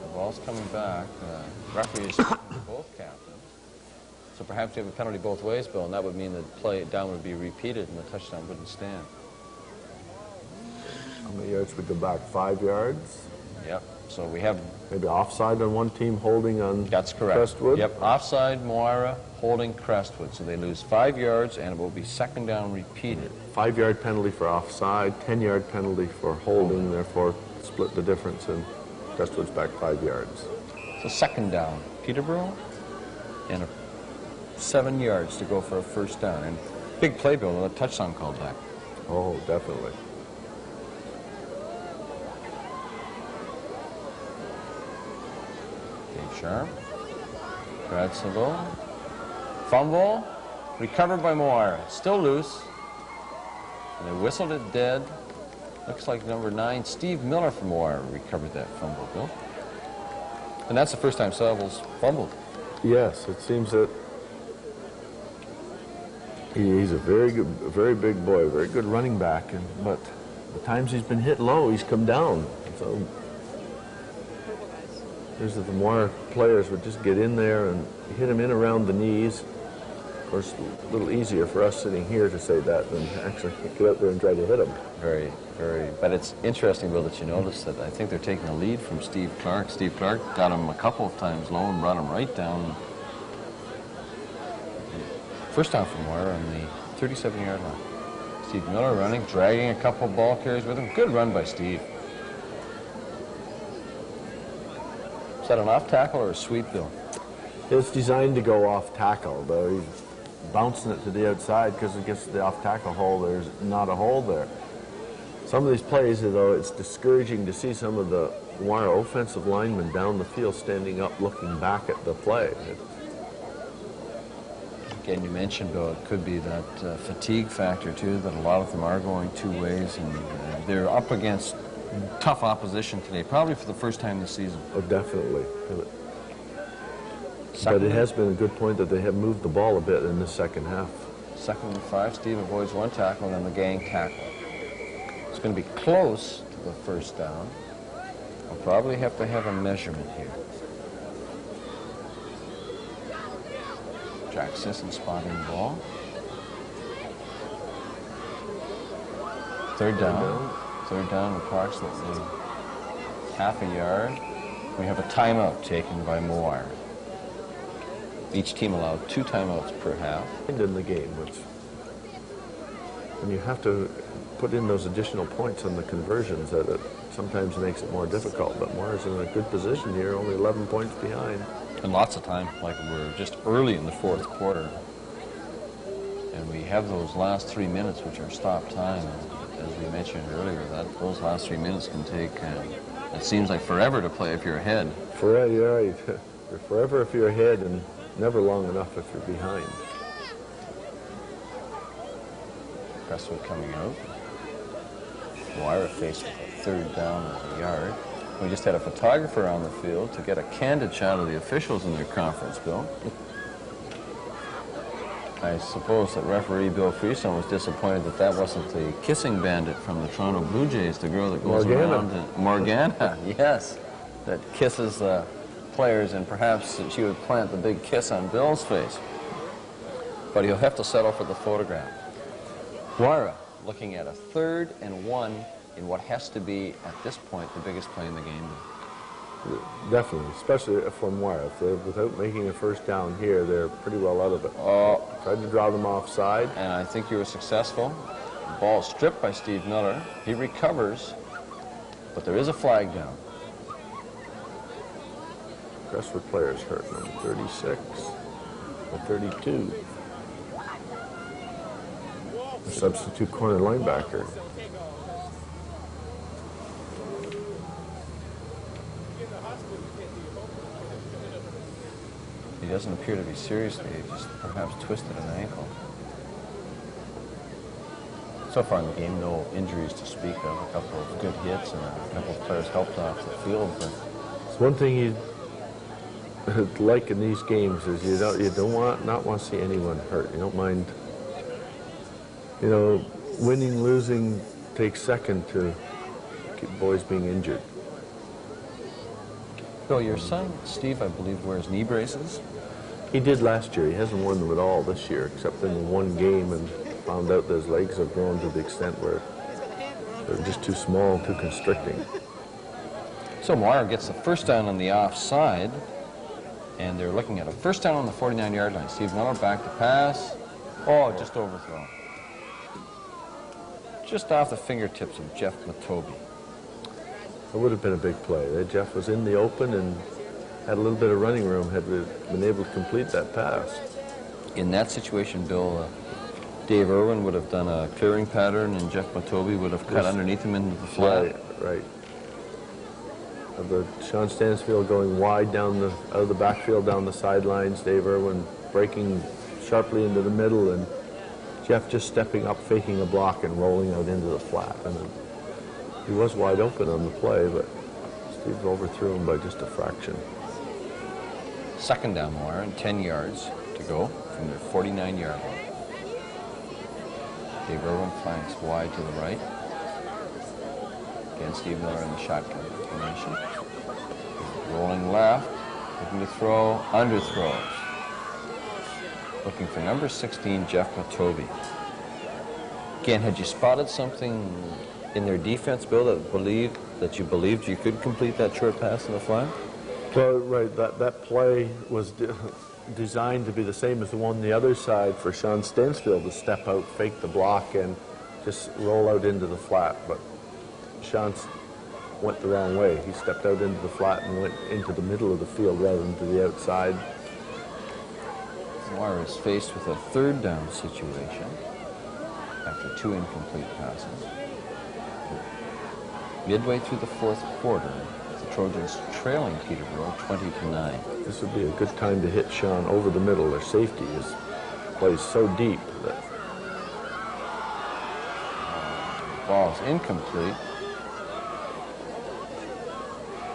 The ball's coming back. The referee is both captains. So perhaps you have a penalty both ways, Bill, and that would mean that play down would be repeated and the touchdown wouldn't stand. How many yards would go back? 5 yards? Yep. So we have... Maybe offside on one team, holding on That's correct. Crestwood? Yep. Offside, Moira, holding Crestwood. So they lose 5 yards, and it will be second down repeated. 5-yard penalty for offside, 10-yard penalty for holding, therefore split the difference, and Crestwood's back 5 yards. So second down, Peterborough, and 7 yards to go for a first down. And big play, Bill, with a touchdown called back. Oh, definitely. Dave Sharp, Brad Savo, fumble, recovered by Moira, still loose. And they whistled it dead. Looks like number 9, Steve Miller from Moira, recovered that fumble, Bill. And that's the first time Savills fumbled. Yes, it seems that he's a very good, very big boy, very good running back, but the times he's been hit low, he's come down. So there's the more players would just get in there and hit him in around the knees. Of course, a little easier for us sitting here to say that than actually get out there and try to hit him. Very, very. But it's interesting, Bill, that you notice that I think they're taking a lead from Steve Clark. Steve Clark got him a couple of times low and brought him right down. First down from Moira on the 37-yard line. Steve Miller running, dragging a couple ball carriers with him. Good run by Steve. Is that an off tackle or a sweep, Bill? It's designed to go off tackle, though he's bouncing it to the outside because it gets to the off tackle hole. There's not a hole there. Some of these plays, though, it's discouraging to see some of the Moira offensive linemen down the field standing up looking back at the play. Again, you mentioned, Bill, it could be that fatigue factor, too, that a lot of them are going two ways, and they're up against tough opposition today, probably for the first time this season. Oh, definitely. But it has been a good point that they have moved the ball a bit in the second half. 2nd and 5, Steve avoids one tackle, and then the gang tackle. It's going to be close to the first down. I'll probably have to have a measurement here. Jack Sisson spotting the ball. Third down. Third down, approximately half a yard. We have a timeout taken by Moira. Each team allowed 2 timeouts per half. In the game, which when you have to put in those additional points on the conversions, that it sometimes makes it more difficult. But Moira's in a good position here, only 11 points behind. And lots of time, like we're just early in the fourth quarter. And we have those last 3 minutes, which are stop time. As we mentioned earlier, that those last 3 minutes can take, it seems like forever to play if you're ahead. Forever, you're right. Forever if you're ahead, and never long enough if you're behind. Crestwood coming out. Moira faced with a third down at the yard. We just had a photographer on the field to get a candid shot of the officials in their conference, Bill. I suppose that referee Bill Freestone was disappointed that that wasn't the kissing bandit from the Toronto Blue Jays, the girl that goes around. Morgana, yes, that kisses the players, and perhaps she would plant the big kiss on Bill's face. But he'll have to settle for the photograph. Moira looking at a 3rd and 1 in what has to be, at this point, the biggest play in the game. Definitely, especially for Moira. If they're, without making a first down here, they're pretty well out of it. Tried to draw them offside. And I think you were successful. The ball stripped by Steve Miller. He recovers, but there is a flag down. Crestwood players hurt, number 36, or 32. The substitute corner linebacker. He doesn't appear to be seriously, he just perhaps twisted an ankle. So far in the game, no injuries to speak of. A couple of good hits and a couple of players helped off the field. But it's one thing you like in these games is you don't want to see anyone hurt. You don't mind, you know, winning, losing takes second to keep boys being injured. Bill, your son, Steve, I believe, wears knee braces. He did last year. He hasn't worn them at all this year, except in one game, and found out that his legs have grown to the extent where they're just too small, too constricting. So Moira gets the first down on the offside, and they're looking at a first down on the 49-yard line. Steve Miller back to pass. Oh, just overthrown. Just off the fingertips of Jeff Matobi. It would have been a big play. Jeff was in the open and had a little bit of running room, had been able to complete that pass. In that situation, Bill, Dave Irwin would have done a clearing pattern, and Jeff Matobi would have cut underneath him into the flat. Right. The Sean Stansfield going wide out of the backfield down the sidelines. Dave Irwin breaking sharply into the middle, and Jeff just stepping up, faking a block, and rolling out into the flat. And he was wide open on the play, but Steve overthrew him by just a fraction. Second down, Moira, and 10 yards to go from their 49-yard line. Dave Irwin flanks wide to the right. Again, Steve Miller in the shotgun formation. Rolling left, looking to throw, underthrows. Looking for number 16, Jeff Matobi. Again, had you spotted something in their defense, Bill, that you believed you could complete that short pass in the flat? Well, right, that play was designed to be the same as the one on the other side for Sean Stansfield to step out, fake the block, and just roll out into the flat. But Sean went the wrong way. He stepped out into the flat and went into the middle of the field rather than to the outside. Moira is faced with a third down situation after 2 incomplete passes. Midway through the fourth quarter, the Trojans trailing Peterborough 20-9. This would be a good time to hit Sean over the middle. Their safety plays so deep that ball is incomplete.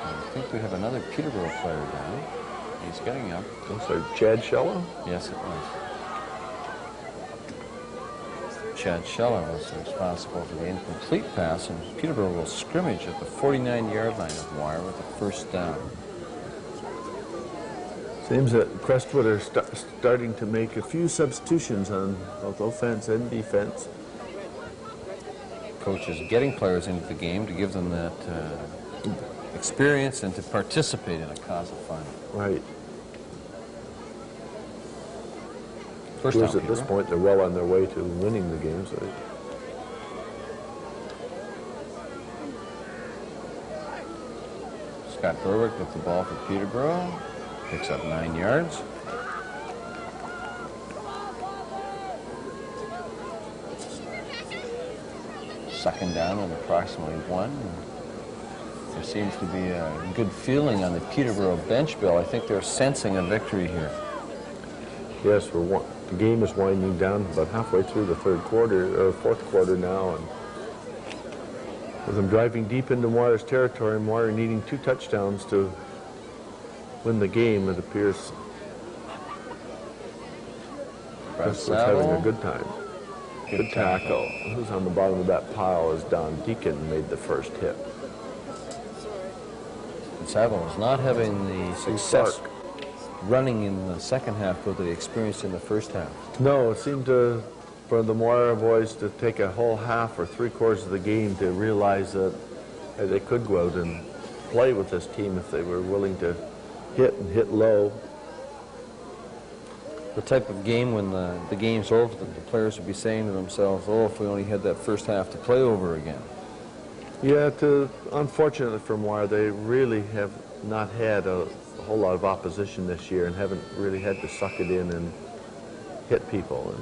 I think we have another Peterborough player down. He's getting up. So Chad Scheller? Yes, it was. Chad Scheller was responsible for the incomplete pass, and Peterborough will scrimmage at the 49-yard line of Moira with the first down. Seems that Crestwood are starting to make a few substitutions on both offense and defense. Coach is getting players into the game to give them that experience and to participate in a COSSA final. Right. First down, at this point, they're well on their way to winning the game. So Scott Berwick with the ball for Peterborough. Picks up 9 yards. Second down and approximately 1. There seems to be a good feeling on the Peterborough bench, Bill. I think they're sensing a victory here. Yes, the game is winding down about halfway through the fourth quarter now, and with them driving deep into Moira's territory, Moira needing 2 touchdowns to win the game, it appears Crestwood's having a good time. Good tackle. Who's on the bottom of that pile is Don Deacon, made the first hit. Saville is not having the success running in the second half that they experienced in the first half. No, it seemed for the Moira boys to take a whole half or 3/4 of the game to realize that they could go out and play with this team if they were willing to hit low. The type of game when the game's over, the players would be saying to themselves, oh, if we only had that first half to play over again. Yeah, unfortunately for Moira, they really have not had a whole lot of opposition this year and haven't really had to suck it in and hit people.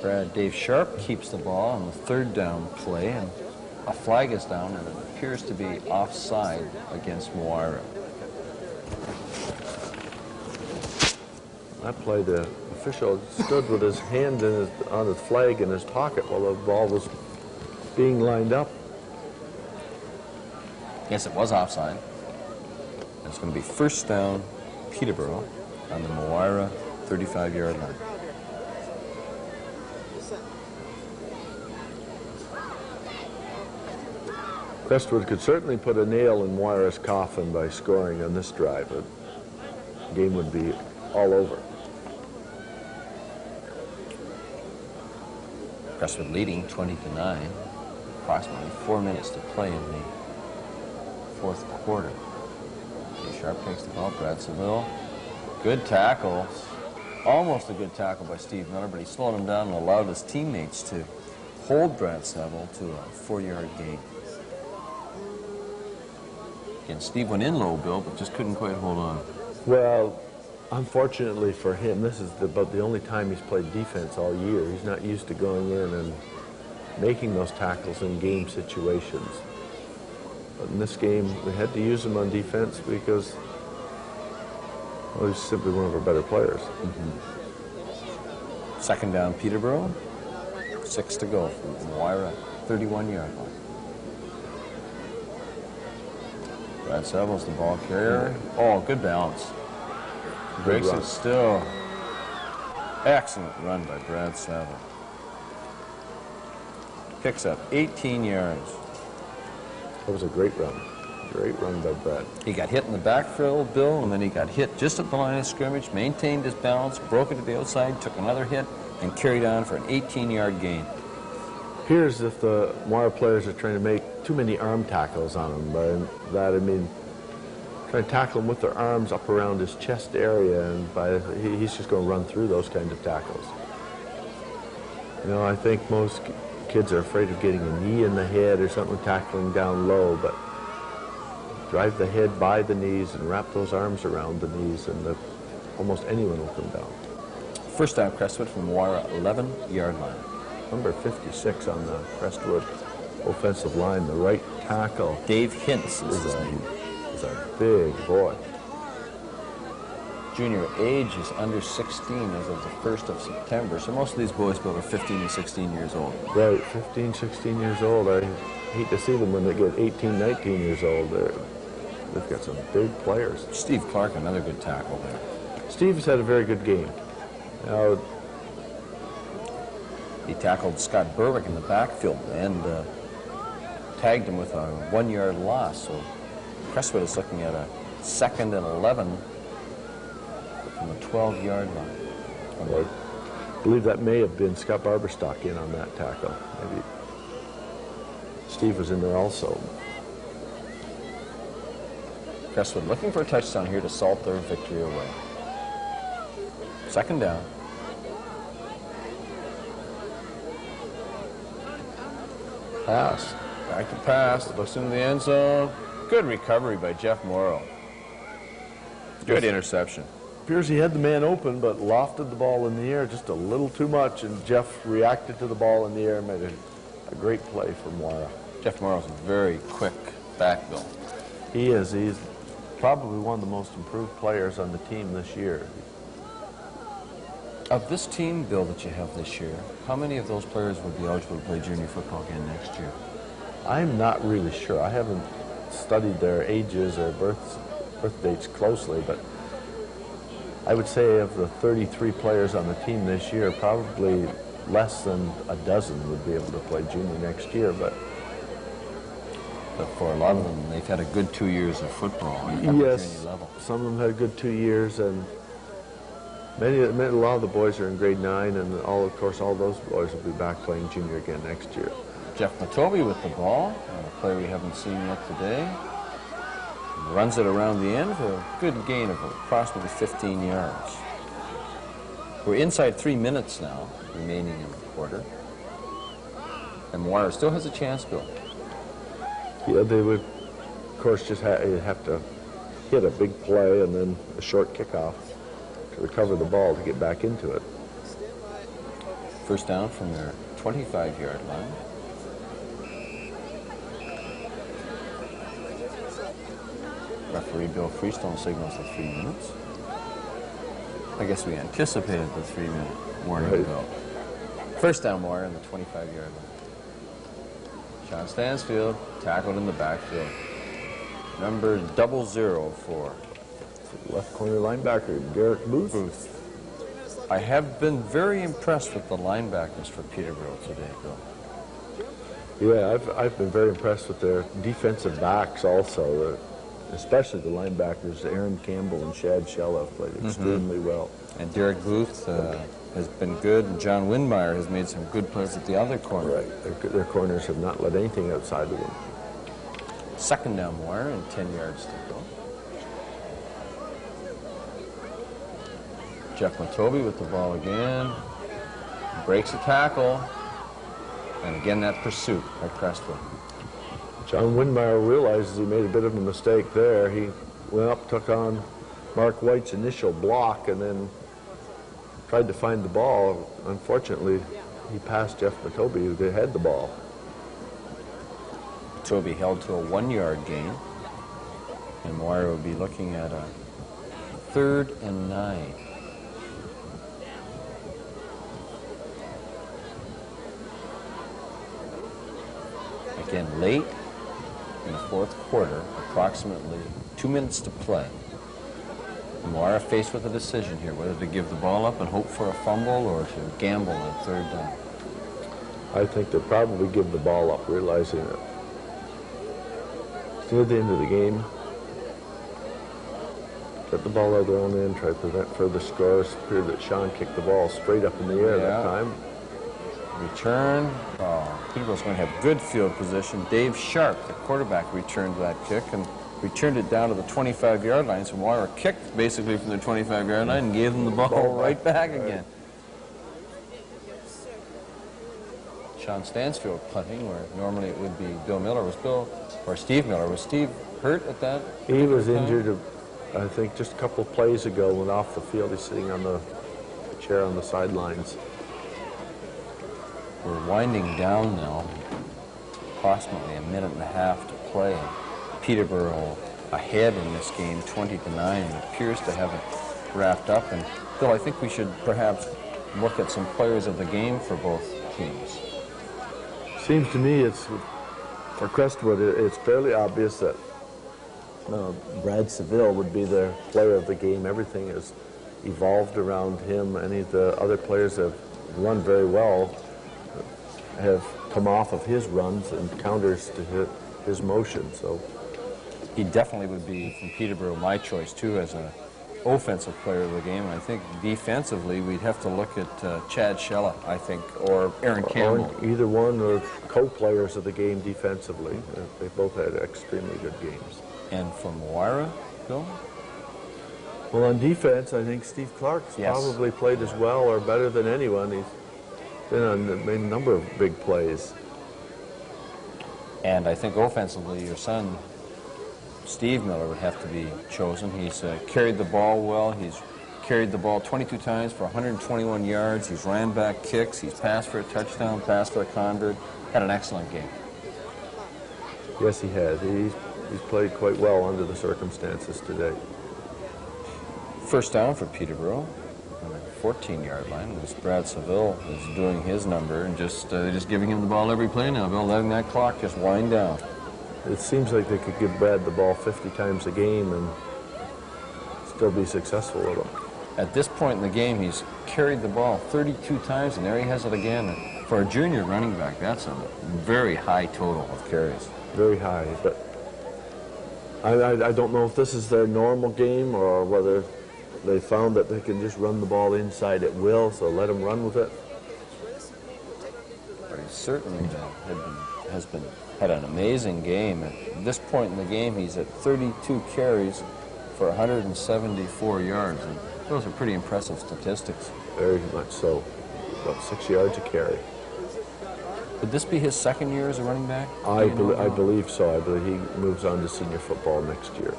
Dave Sharp keeps the ball on the third down play, and a flag is down, and it appears to be offside against Moira. That play, the official stood with his hand on his flag in his pocket while the ball was being lined up. Yes, it was offside. It's going to be first down, Peterborough, on the Moira 35-yard line. Crestwood could certainly put a nail in Moira's coffin by scoring on this drive. The game would be all over. Crestwood leading 20-9. Approximately 4 minutes to play in the fourth quarter. Sharp takes the ball. Brad Seville. Good tackle. Almost a good tackle by Steve Miller, but he slowed him down and allowed his teammates to hold Brad Seville to a 4-yard gain. Again, Steve went in low, Bill, but just couldn't quite hold on. Well, unfortunately for him, this is about the only time he's played defense all year. He's not used to going in and making those tackles in game situations. But in this game, we had to use him on defense because, well, he's simply one of our better players. Second down, Peterborough. 6 to go from Moira, 31-yard line. Brad Seville's the ball carrier. Oh, good balance. Breaks it still. Excellent run by Brad Seville. Picks up 18 yards. That was a great run. Great run by Brad. He got hit in the backfield, Bill, and then he got hit just at the line of scrimmage, maintained his balance, broke it to the outside, took another hit, and carried on for an 18-yard gain. Appears if the Moira players are trying to make too many arm tackles on him. By that, I mean, trying to tackle him with their arms up around his chest area, and he's just going to run through those kinds of tackles. You know, I think most kids are afraid of getting a knee in the head or something, tackling down low, but drive the head by the knees and wrap those arms around the knees, and almost anyone will come down. First down, Crestwood from Moira, 11-yard line. Number 56 on the Crestwood offensive line, the right tackle. Dave Hintz is a big boy. Junior age is under 16 as of the 1st of September, so most of these boys are 15 and 16 years old. Right, 15, 16 years old. I hate to see them when they get 18, 19 years old. They've got some big players. Steve Clark, another good tackle there. Steve's had a very good game. Now, he tackled Scott Berwick in the backfield and tagged him with a 1-yard loss. So Crestwood is looking at a 2nd and 11 from the 12-yard line. I believe that may have been Scott Barberstock in on that tackle. Maybe Steve was in there also. Crestwood looking for a touchdown here to salt their victory away. Second down. Pass. Back to pass. Looks into the end zone. Good recovery by Jeff Morrow. Good interception. Appears he had the man open, but lofted the ball in the air just a little too much, and Jeff reacted to the ball in the air and made a great play for Moira. Jeff Morrow's a very quick back, Bill. He is. He's probably one of the most improved players on the team this year. Of this team, Bill, that you have this year, how many of those players would be eligible to play junior football again next year? I'm not really sure. I haven't studied their ages or birth dates closely, but I would say of the 33 players on the team this year, probably less than a dozen would be able to play junior next year. But for a lot of them, they've had a good 2 years of football at upper junior level. Some of them had a good 2 years, and a lot of the boys are in grade 9, and of course all those boys will be back playing junior again next year. Jeff Matobi with the ball, a player we haven't seen yet today. Runs it around the end for a good gain of approximately 15 yards. We're inside 3 minutes now, remaining in the quarter. And Moira still has a chance, Bill. Yeah, they would, of course, just have to hit a big play and then a short kickoff to recover the ball to get back into it. First down from their 25-yard line. Referee Bill Freestone signals the 3 minutes. I guess we anticipated the 3-minute warning Right. bell. First down, Moira in the 25-yard line. Sean Stansfield tackled in the backfield. Number 004. Left corner linebacker, Derek Booth. I have been very impressed with the linebackers for Peterborough today, Bill. Yeah, I've been very impressed with their defensive backs also, especially the linebackers. Aaron Campbell and Shad Shell have played extremely well. And Derek Booth has been good, and John Windmeyer has made some good plays at the other corner. Right, their corners have not let anything outside of them. Second down, Moira, and 10 yards to go. Jeff Matobi with the ball again. Breaks a tackle. And again, that pursuit by Crestwood. John Windmeyer realizes he made a bit of a mistake there. He went up, took on Mark White's initial block, and then tried to find the ball. Unfortunately, he passed Jeff Matobi, who had the ball. Matobi held to a 1-yard gain. And Moira will be looking at a 3rd and 9. Again, late in the 4th quarter, approximately 2 minutes to play. Moira faced with a decision here, whether to give the ball up and hope for a fumble or to gamble on 3rd down. I think they'll probably give the ball up, realizing that it's near the end of the game. Get the ball out of their own end, try to prevent further scores. It appeared that Sean kicked the ball straight up in the air that time. Return. Peterborough's going to have good field position. Dave Sharp, the quarterback, returned that kick and returned it down to the 25-yard line. So Moira kicked basically from the 25-yard line and gave them the ball right back again. Sean Stansfield punting, where normally it would be Bill Miller. Steve Miller. Was Steve hurt at that? He was injured, I think, just a couple of plays ago. Went off the field. He's sitting on the chair on the sidelines. We're winding down now. Approximately a minute and a half to play. Peterborough ahead in this game, 20-9. It appears to have it wrapped up. And Bill, I think we should perhaps look at some players of the game for both teams. Seems to me it's for Crestwood. It's fairly obvious that Brad Seville would be the player of the game. Everything has evolved around him. Any of the other players have run very well, have come off of his runs and counters to his motion. So he definitely would be, from Peterborough, my choice too as an offensive player of the game. And I think defensively we'd have to look at Chad Shella, I think, or Aaron Campbell. Or either one or co-players of the game defensively. They both had extremely good games. And for Moira, Bill? Well, on defense, I think Steve Clark's probably played as well or better than anyone. He's been on made a number of big plays. And I think offensively, your son, Steve Miller, would have to be chosen. He's carried the ball well. He's carried the ball 22 times for 121 yards. He's ran back kicks. He's passed for a touchdown, passed for a convert. Had an excellent game. Yes, he has. He's played quite well under the circumstances today. First down for Peterborough on the 14-yard line. As Brad Seville is doing his number and just giving him the ball every play now, Bill, letting that clock just wind down. It seems like they could give Brad the ball 50 times a game and still be successful with him. At this point in the game, he's carried the ball 32 times, and there he has it again. And for a junior running back, that's a very high total of carries. Very high, but I don't know if this is their normal game or whether they found that they can just run the ball inside at will, so let him run with it. But he certainly had an amazing game. At this point in the game, he's at 32 carries for 174 yards. And those are pretty impressive statistics. Very much so. About 6 yards a carry. Would this be his second year as a running back? I believe so. I believe he moves on to senior football next year.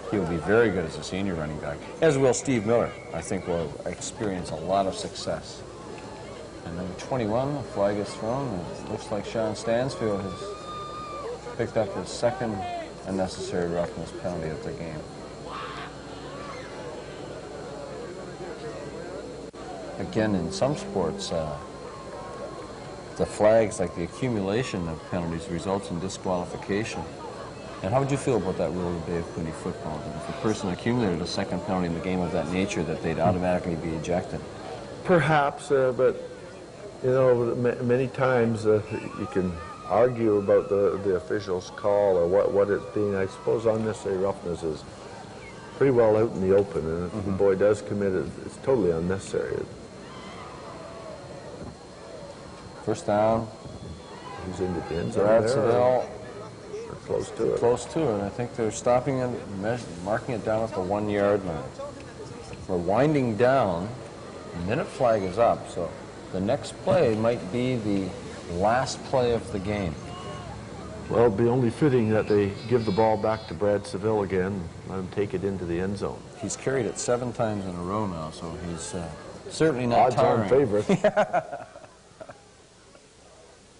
He will be very good as a senior running back, as will Steve Miller. I think will experience a lot of success. And number 21, the flag is thrown. It looks like Sean Stansfield has picked up his second unnecessary roughness penalty of the game. again, in some sports, the flags, like the accumulation of penalties, results in disqualification. And how would you feel about that rule of Bay of Quinte football? That if a person accumulated a second penalty in the game of that nature, that they'd automatically be ejected? Perhaps, but you know, many times you can argue about the official's call or what it's being. I suppose unnecessary roughness is pretty well out in the open, and if the boy does commit it, it's totally unnecessary. First down. Who's into the end zone Brad there? Seville. Close to it. Close to it. I think they're stopping it, marking it down at the 1 yard line. We're winding down. The minute flag is up, so the next play might be the last play of the game. Well, it'd be only fitting that they give the ball back to Brad Seville again, let him take it into the end zone. He's carried it 7 times in a row now, so he's certainly not tiring. Odds-on favorite.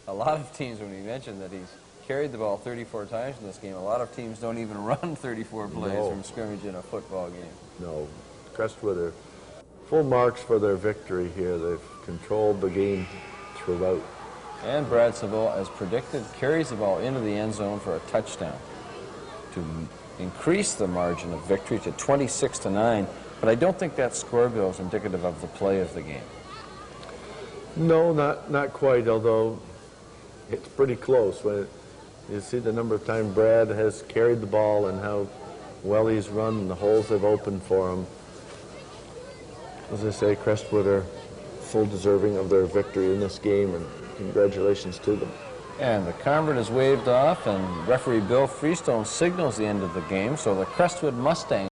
A lot of teams, when we mentioned that he's carried the ball 34 times in this game, a lot of teams don't even run 34 plays from scrimmage in a football game. No. Crestwood are full marks for their victory here. They've controlled the game throughout. And Brad Seville, as predicted, carries the ball into the end zone for a touchdown to increase the margin of victory to 26-9. But I don't think that score, Bill, is indicative of the play of the game. No, not quite, although it's pretty close. When you see the number of times Brad has carried the ball and how well he's run and the holes they've opened for him. As I say, Crestwood are full deserving of their victory in this game, and congratulations to them. And the convert is waved off, and referee Bill Freestone signals the end of the game, so the Crestwood Mustangs